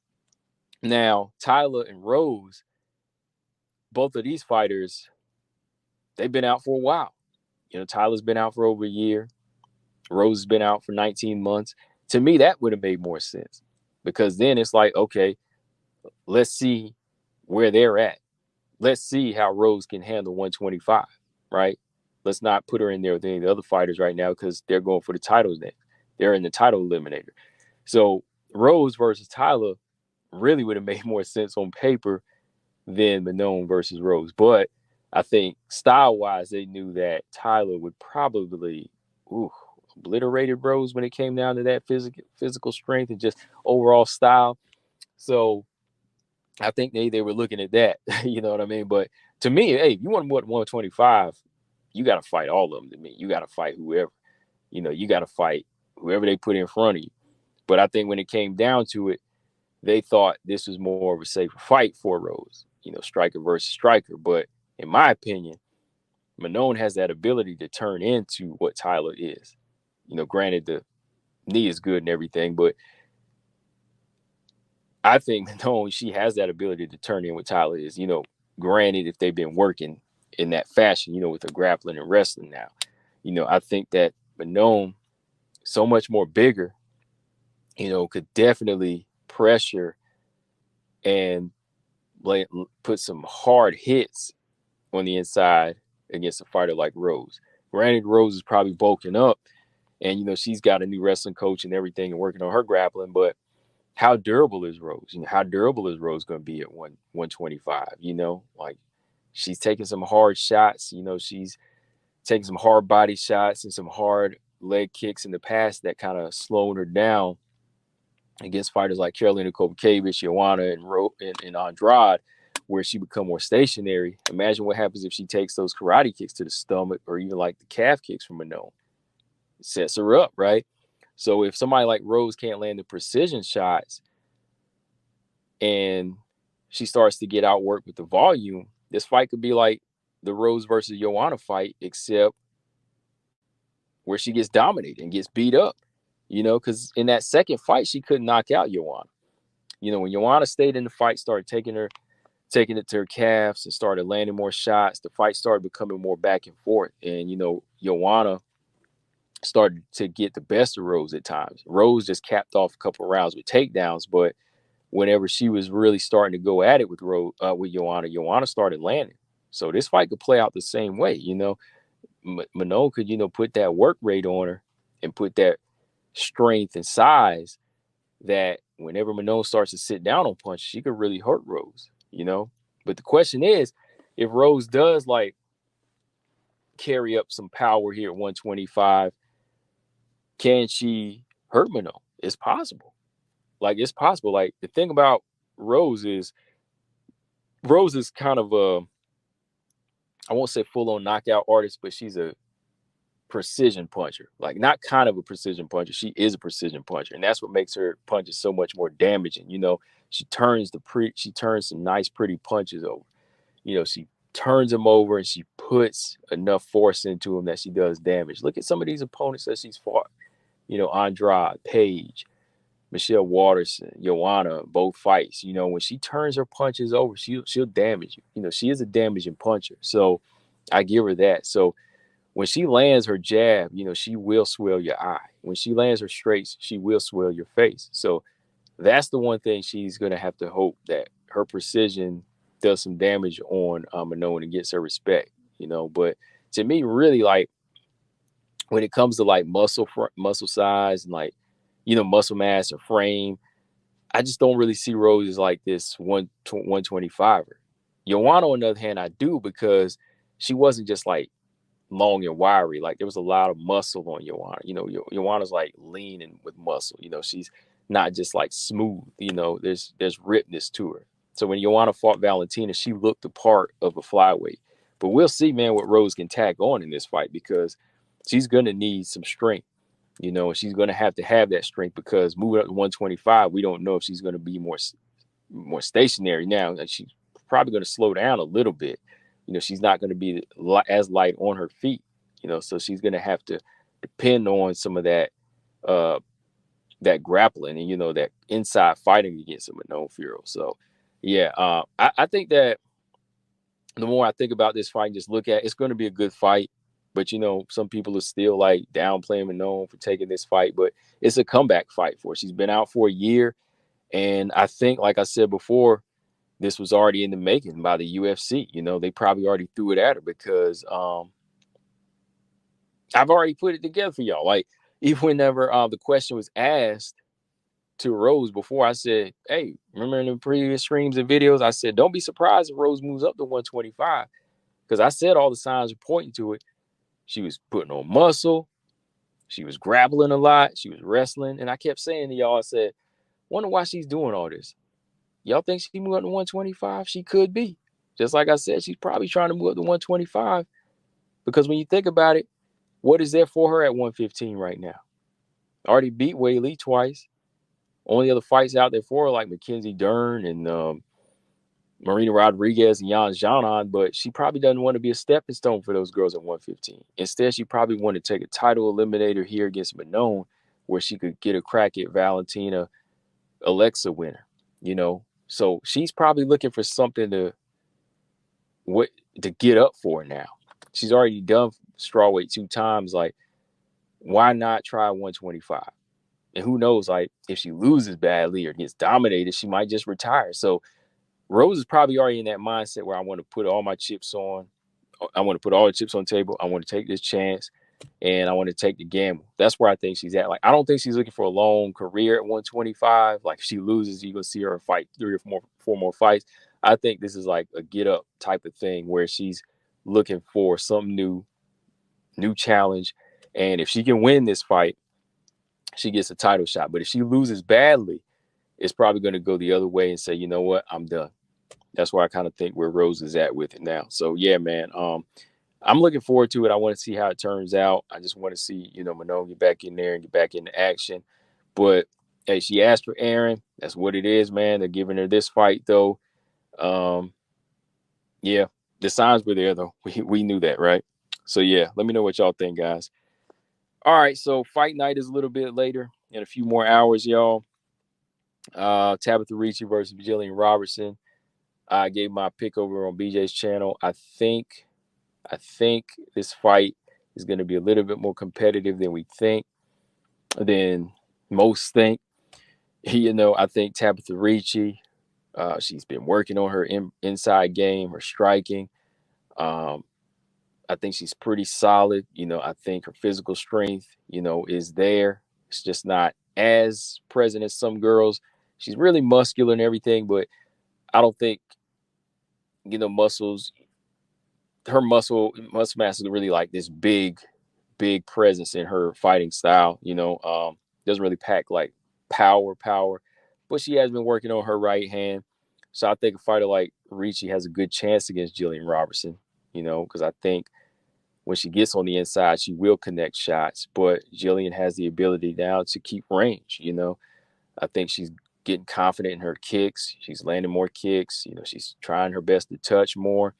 Now, Tyler and Rose, both of these fighters, they've been out for a while. Tyler's been out for over a year. Rose has been out for 19 months. To me, that would have made more sense, because then it's like, okay, let's see where they're at. Let's see how Rose can handle 125, right? Let's not put her in there with any of the other fighters right now, because they're going for the titles then. They're in the title eliminator. So Rose versus Tyler really would have made more sense on paper than Manon versus Rose. But I think style-wise, they knew that Tyler would probably obliterated Rose when it came down to that physical strength and just overall style. So I think they were looking at that. You know what I mean? But to me, hey, if you want more than 125, you got to fight all of them. To me, you got to fight whoever. You got to fight whoever they put in front of you. But I think when it came down to it, they thought this was more of a safer fight for Rose, striker versus striker. But in my opinion, Manon has that ability to turn into what Tyler is. Granted, the knee is good and everything, but I think Manon, she has that ability to turn in what Tyler is. Granted, if they've been working in that fashion, with the grappling and wrestling now. I think that Manon, so much more bigger, could definitely pressure and put some hard hits on the inside against a fighter like Rose. Granted, Rose is probably bulking up, and she's got a new wrestling coach and everything and working on her grappling, but how durable is Rose? How durable is Rose going to be at 125? Like, she's taking some hard shots. She's taking some hard body shots and some hard leg kicks in the past that kind of slowed her down against fighters like Karolina Kowalkiewicz, Joanna, and Andrade, where she become more stationary. Imagine what happens if she takes those karate kicks to the stomach, or even like the calf kicks from Manon. It sets her up, right? So if somebody like Rose can't land the precision shots and she starts to get outworked with the volume, this fight could be like the Rose versus Joanna fight, except where she gets dominated and gets beat up, because in that second fight, she couldn't knock out Joanna. When Joanna stayed in the fight, started taking it to her calves and started landing more shots, the fight started becoming more back and forth. And, Joanna started to get the best of Rose at times. Rose just capped off a couple of rounds with takedowns, but whenever she was really starting to go at it with Joanna started landing. So this fight could play out the same way. Manon could, put that work rate on her and put that strength and size that whenever Manon starts to sit down on punches, she could really hurt Rose, But the question is, if Rose does like carry up some power here at 125, can she hurt Manon? It's possible. It's possible. Like, the thing about Rose is kind of I won't say full-on knockout artist, but she's a precision puncher. Like, not kind of a precision puncher. She is a precision puncher, and that's what makes her punches so much more damaging. She turns some nice, pretty punches over. She turns them over and she puts enough force into them that she does damage. Look at some of these opponents that she's fought. Andrade, Paige, Michelle Waterson, Joanna, both fights. When she turns her punches over, she'll damage you. She is a damaging puncher. So I give her that. So when she lands her jab, she will swell your eye. When she lands her straights, she will swell your face. So that's the one thing she's going to have to hope that her precision does some damage on Manon and gets her respect, But to me, really, like, when it comes to like muscle size and like, muscle mass or frame, I just don't really see Rose as like this 125er. Joanna, on the other hand, I do, because she wasn't just like long and wiry. Like there was a lot of muscle on Joanna. Joanna's like lean and with muscle. She's not just like smooth. There's ripness to her. So when Joanna fought Valentina, she looked the part of a flyweight. But we'll see, man, what Rose can tack on in this fight, because she's gonna need some strength. And she's gonna have to have that strength, because moving up to 125, we don't know if she's gonna be more stationary now. And she's probably gonna slow down a little bit. She's not going to be as light on her feet, so she's going to have to depend on some of that grappling and, that inside fighting against a Manon Fiorot. So, yeah, I think that the more I think about this fight and just look at it, it's going to be a good fight. But, some people are still like downplaying Manon for taking this fight, but it's a comeback fight for her. She's been out for a year. And I think, like I said before, this was already in the making by the UFC. They probably already threw it at her, because I've already put it together for y'all. Like, even whenever the question was asked to Rose before, I said, hey, remember in the previous streams and videos, I said, don't be surprised if Rose moves up to 125, because I said all the signs are pointing to it. She was putting on muscle. She was grappling a lot. She was wrestling. And I kept saying to y'all, I said, wonder why she's doing all this. Y'all think she moved up to 125? She could be. Just like I said, she's probably trying to move up to 125, because when you think about it, what is there for her at 115 right now? Already beat Weili twice. Only other fights out there for her, like Mackenzie Dern and Marina Rodriguez and Yan Xiaonan, but she probably doesn't want to be a stepping stone for those girls at 115. Instead, she probably wanted to take a title eliminator here against Manon, where she could get a crack at Valentina Alexa winner, So she's probably looking for something to get up for now. She's already done strawweight 2 times. Like, why not try 125? And who knows, like, if she loses badly or gets dominated, she might just retire. So Rose is probably already in that mindset where I want to put all my chips on. I want to put all the chips on the table. I want to take this chance, and I want to take the gamble. That's where I think she's at. Like, I don't think she's looking for a long career at 125. Like, if she loses, you're going to see her fight 3 or 4 more fights. I think this is like a get up type of thing where she's looking for some new challenge. And if she can win this fight, she gets a title shot. But if she loses badly, it's probably going to go the other way and say, you know what, I'm done. That's where I kind of think where Rose is at with it now. So, yeah, man, I'm looking forward to it. I want to see how it turns out. I just want to see, Manon get back in there and get back into action. But, hey, she asked for Aaron. That's what it is, man. They're giving her this fight, though. Yeah, the signs were there, though. We knew that, right? So, yeah, let me know what y'all think, guys. All right, so fight night is a little bit later in a few more hours, y'all. Tabitha Ricci versus Jillian Robertson. I gave my pick over on BJ's channel. I think this fight is going to be a little bit more competitive than most think. I think Tabitha Ricci, she's been working on her inside game, her striking. I think she's pretty solid. I think her physical strength, is there. It's just not as present as some girls. She's really muscular and everything, but I don't think, muscles, her muscle mass is really like this big presence in her fighting style. Doesn't really pack like power, but she has been working on her right hand. So I think a fighter like Ricci has a good chance against Jillian Robertson, because I think when she gets on the inside, she will connect shots, but Jillian has the ability now to keep range. I think she's getting confident in her kicks. She's landing more kicks. She's trying her best to touch more.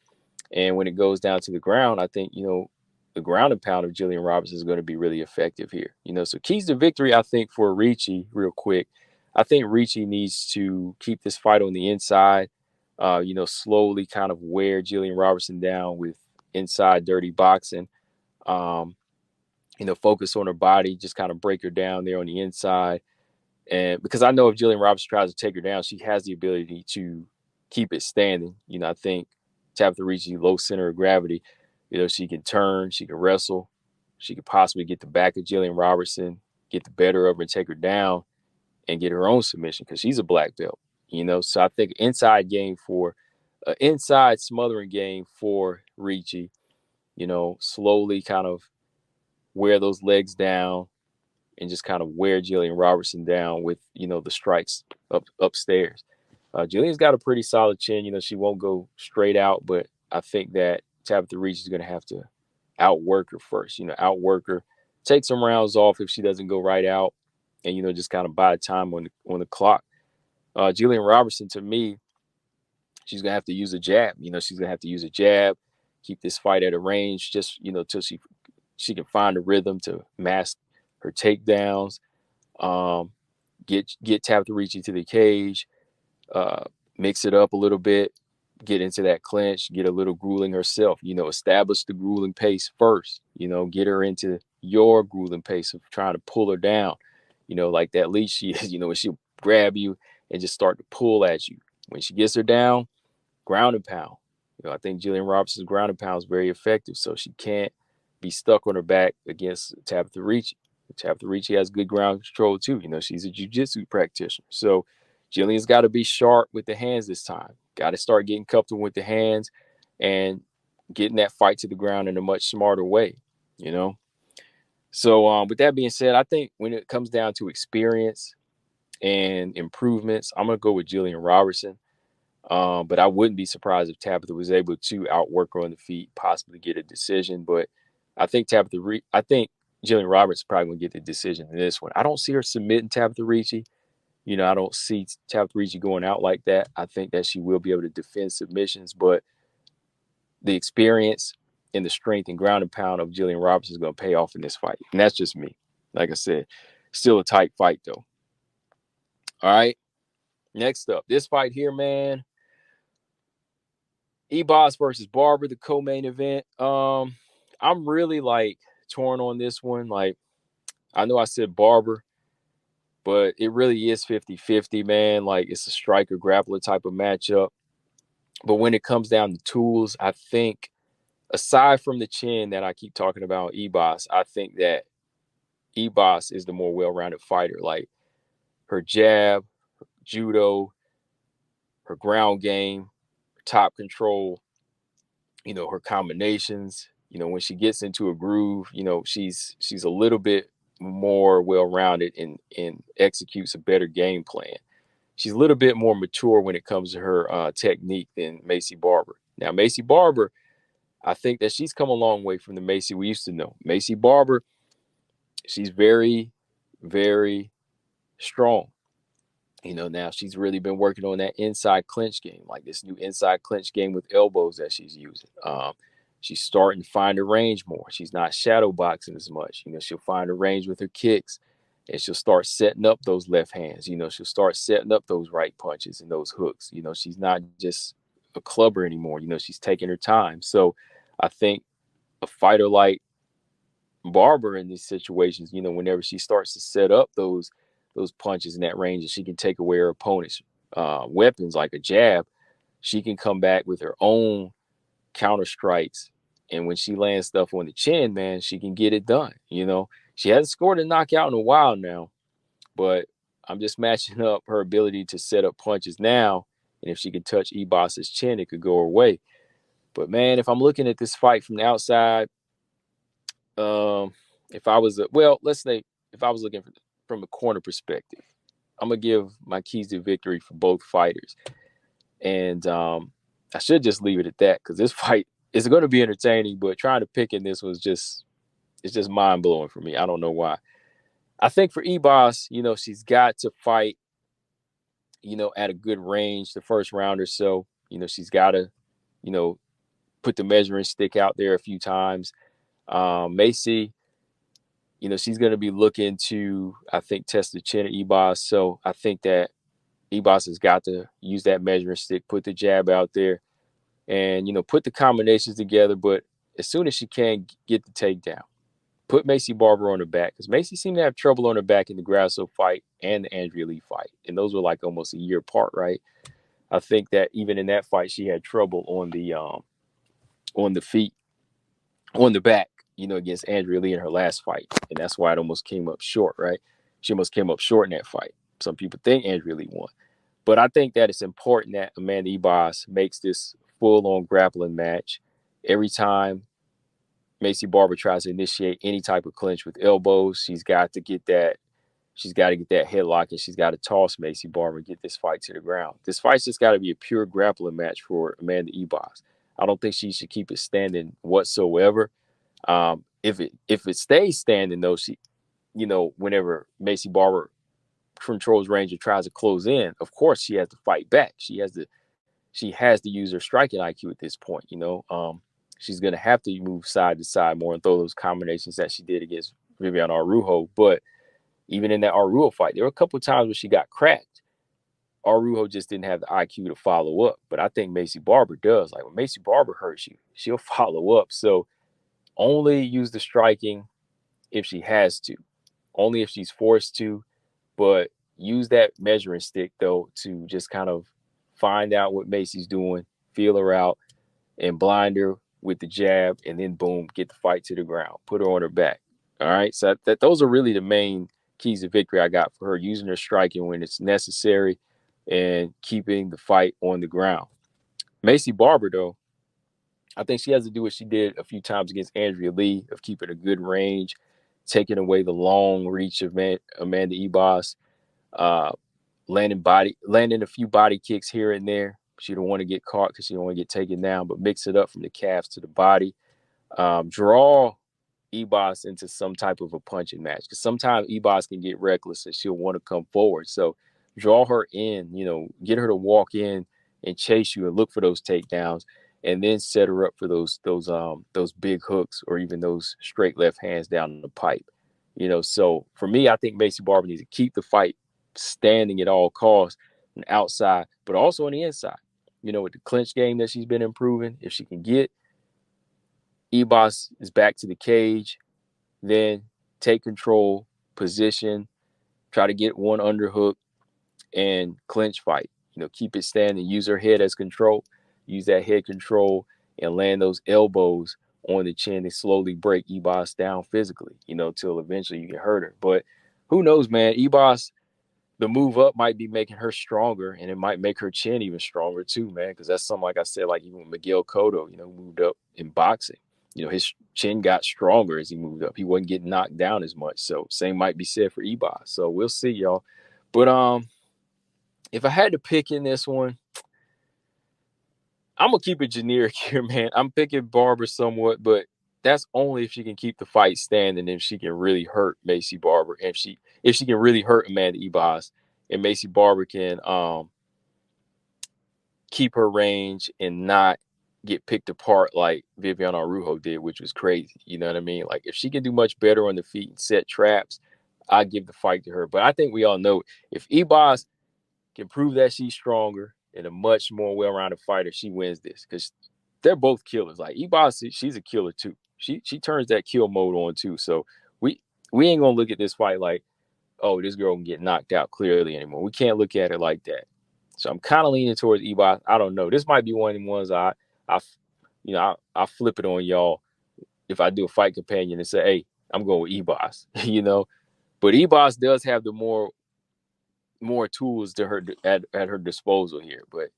And when it goes down to the ground, I think, the ground and pound of Jillian Robertson is going to be really effective here. So keys to victory, I think, for Ricci, real quick. I think Ricci needs to keep this fight on the inside, slowly kind of wear Jillian Robertson down with inside dirty boxing. Focus on her body, just kind of break her down there on the inside. And because I know if Jillian Robertson tries to take her down, she has the ability to keep it standing. I think Tabitha Ricci, low center of gravity, she can turn, she can wrestle, she could possibly get the back of Jillian Robertson, get the better of her and take her down. and get her own submission because she's a black belt, So I think inside smothering game for Ricci, slowly kind of wear those legs down and just kind of wear Jillian Robertson down with, the strikes upstairs. Jillian's got a pretty solid chin. She won't go straight out, but I think that Tabitha Ricci is going to have to outwork her first, outwork her, take some rounds off if she doesn't go right out, and, just kind of buy time on the clock. Jillian Robertson, to me, she's going to have to use a jab. She's going to have to use a jab, keep this fight at a range just, till she can find a rhythm to mask her takedowns, get Tabitha Ricci to the cage, mix it up a little bit, get into that clinch, get a little grueling herself, establish the grueling pace first, get her into your grueling pace of trying to pull her down, like that leash she is, when she'll grab you and just start to pull at you. When she gets her down, ground and pound. I think Jillian Robertson's ground and pound is very effective, so she can't be stuck on her back against Tabitha Ricci. Tabitha Ricci has good ground control too. She's a jiu-jitsu practitioner. So Jillian's got to be sharp with the hands this time. Got to start getting comfortable with the hands and getting that fight to the ground in a much smarter way, So with that being said, I think when it comes down to experience and improvements, I'm going to go with Jillian Robertson. But I wouldn't be surprised if Tabitha was able to outwork her on the feet, possibly get a decision. But I think Jillian Roberts probably going to get the decision in this one. I don't see her submitting Tabitha Ricci. I don't see Tabitha Ricci going out like that. I think that she will be able to defend submissions, but the experience and the strength and ground and pound of Jillian Roberts is going to pay off in this fight. And that's just me. Like I said, still a tight fight, though. All right. Next up, this fight here, man. Ebos versus Barber, the co-main event. I'm really torn on this one. I know I said Barber, but it really is 50-50, man. It's a striker grappler type of matchup. But when it comes down to tools, I think aside from the chin that I keep talking about, Ebos, I think that Ebos is the more well-rounded fighter. Her jab, her judo, her ground game, top control, her combinations, when she gets into a groove, she's a little bit more well-rounded and executes a better game plan. She's a little bit more mature when it comes to her technique than Macy Barber. Now, Macy Barber, I think that she's come a long way from the Macy we used to know. Macy Barber, she's very, very strong. Now she's really been working on that inside clinch game, this new inside clinch game with elbows that she's using. She's starting to find her range more. She's not shadow boxing as much. She'll find her range with her kicks, and she'll start setting up those left hands. She'll start setting up those right punches and those hooks. She's not just a clubber anymore. She's taking her time. So I think a fighter like Barber in these situations, whenever she starts to set up those punches in that range, and she can take away her opponent's weapons like a jab, she can come back with her own counter strikes. And when she lands stuff on the chin, man, she can get it done. She hasn't scored a knockout in a while now, but I'm just matching up her ability to set up punches now. And if she can touch Ebos's chin, it could go her way. But man, if I'm looking at this fight from the outside, if I was looking from a corner perspective, I'm going to give my keys to victory for both fighters. And I should just leave it at that because this fight is going to be entertaining, but trying to pick in this was just mind-blowing for me. I don't know why. I think for Ebos, she's got to fight, at a good range the first round or so. She's got to, put the measuring stick out there a few times. Macy, she's going to be looking to, I think, test the chin of Ebos. So I think that Ebos has got to use that measuring stick, put the jab out there, and, put the combinations together. But as soon as she can, get the takedown. Put Macy Barber on her back, because Macy seemed to have trouble on her back in the Grasso fight and the Andrea Lee fight. And those were almost a year apart, right? I think that even in that fight, she had trouble on the feet, on the back, against Andrea Lee in her last fight. And that's why it almost came up short, right? She almost came up short in that fight. some people think Andrea Lee won. But I think that it's important that Amanda Ebas makes this full-on grappling match. Every time Macy Barber tries to initiate any type of clinch with elbows, she's got to get that headlock, and she's got to toss Macy Barber and get this fight to the ground. This fight's just got to be a pure grappling match for Amanda Ebas. I don't think she should keep it standing whatsoever. If it stays standing, though, whenever Macy Barber controls range and tries to close in, of course she has to fight back. She has to use her striking IQ at this point. She's gonna have to move side to side more and throw those combinations that she did against Viviane Araújo. But even in that Araújo fight, there were a couple of times where she got cracked. Araújo just didn't have the IQ to follow up. But I think Macy Barber does. Like, when Macy Barber hurts you, she'll follow up. So only use the striking if she has to, only if she's forced to. But use that measuring stick, though, to just kind of find out what Macy's doing, feel her out, and blind her with the jab, and then boom, get the fight to the ground, put her on her back. All right, so those are really the main keys to victory I got for her: using her striking when it's necessary and keeping the fight on the ground. Macy Barber, though, I think she has to do what she did a few times against Andrea Lee, of keeping a good range, taking away the long reach of Amanda Ebas, landing a few body kicks here and there. She don't want to get caught because she don't want to get taken down, but mix it up from the calves to the body. Draw Ebas into some type of a punching match, because sometimes Ebas can get reckless and she'll want to come forward. So draw her in, get her to walk in and chase you and look for those takedowns, and then set her up for those big hooks or even those straight left hands down the pipe. So for me, I think Macy Barber needs to keep the fight standing at all costs on the outside, but also on the inside. With the clinch game that she's been improving, if she can get Ebas is back to the cage, then take control, position, try to get one underhook and clinch fight. Keep it standing, use her head as control, use that head control and land those elbows on the chin and slowly break Ebas down physically, till eventually you can hurt her. But who knows, man? Ebas, the move up might be making her stronger, and it might make her chin even stronger too, man, because that's something, like I said, like even Miguel Cotto, moved up in boxing. His chin got stronger as he moved up. He wasn't getting knocked down as much. So same might be said for Ebas. So we'll see, y'all. But if I had to pick in this one, I'm going to keep it generic here, man. I'm picking Barber somewhat, but that's only if she can keep the fight standing, if she can really hurt Macy Barber, if she can really hurt Amanda Ebas, and Macy Barber can keep her range and not get picked apart like Viviane Araújo did, which was crazy. You know what I mean? Like, if she can do much better on the feet and set traps, I give the fight to her. But I think we all know, if Ebas can prove that she's stronger and a much more well-rounded fighter, she wins this, because they're both killers. Like, Ebas, she's a killer too. She turns that kill mode on too. So we ain't gonna look at this fight like, oh, this girl can get knocked out clearly anymore. We can't look at it like that. So I'm kind of leaning towards Ebas. I don't know. This might be one of the ones I flip it on y'all if I do a fight companion and say, hey, I'm going with Ebas, But Ebas does have the more tools to her at her disposal here. But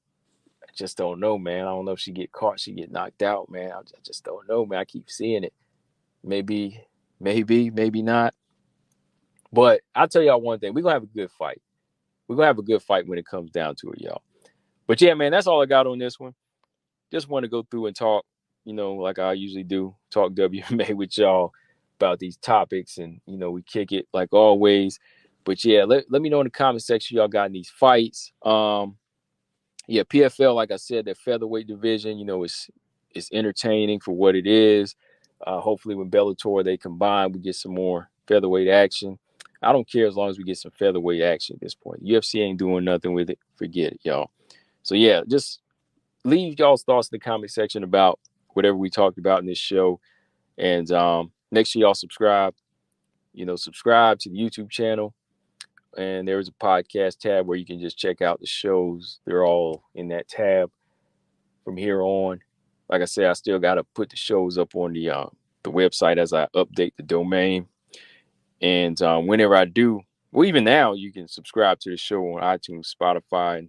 I just don't know, man. I don't know if she get caught, she get knocked out, man. I just don't know, man. I keep seeing it. Maybe not. But I'll tell y'all one thing. We're going to have a good fight. We're going to have a good fight when it comes down to it, y'all. But yeah, man, that's all I got on this one. Just want to go through and talk, like I usually do, talk WMA with y'all about these topics. And, we kick it like always. But yeah, let me know in the comment section y'all got in these fights. Yeah, PFL, like I said, that featherweight division, it's entertaining for what it is. Hopefully when Bellator, they combine, we get some more featherweight action. I don't care as long as we get some featherweight action at this point. UFC ain't doing nothing with it. Forget it, y'all. So yeah, just leave y'all's thoughts in the comment section about whatever we talked about in this show. And make sure y'all subscribe. Subscribe to the YouTube channel. And there's a podcast tab where you can just check out the shows. They're all in that tab from here on. Like I said, I still got to put the shows up on the website as I update the domain. And whenever I do, Well, even now you can subscribe to the show on iTunes, Spotify, and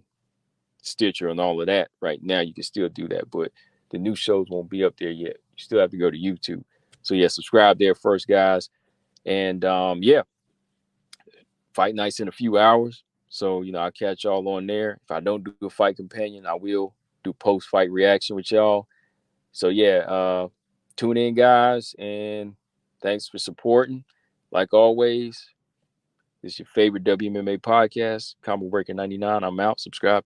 Stitcher, and all of that. Right now, you can still do that, but the new shows won't be up there yet. You still have to go to YouTube. So yeah, subscribe there first, guys. And yeah, fight nights in a few hours. So I'll catch y'all on there. If I don't do a fight companion, I will do post fight reaction with y'all. So yeah, tune in, guys, and thanks for supporting. Like always, this is your favorite WMMA podcast. Combo Breaker 99. I'm out. Subscribe.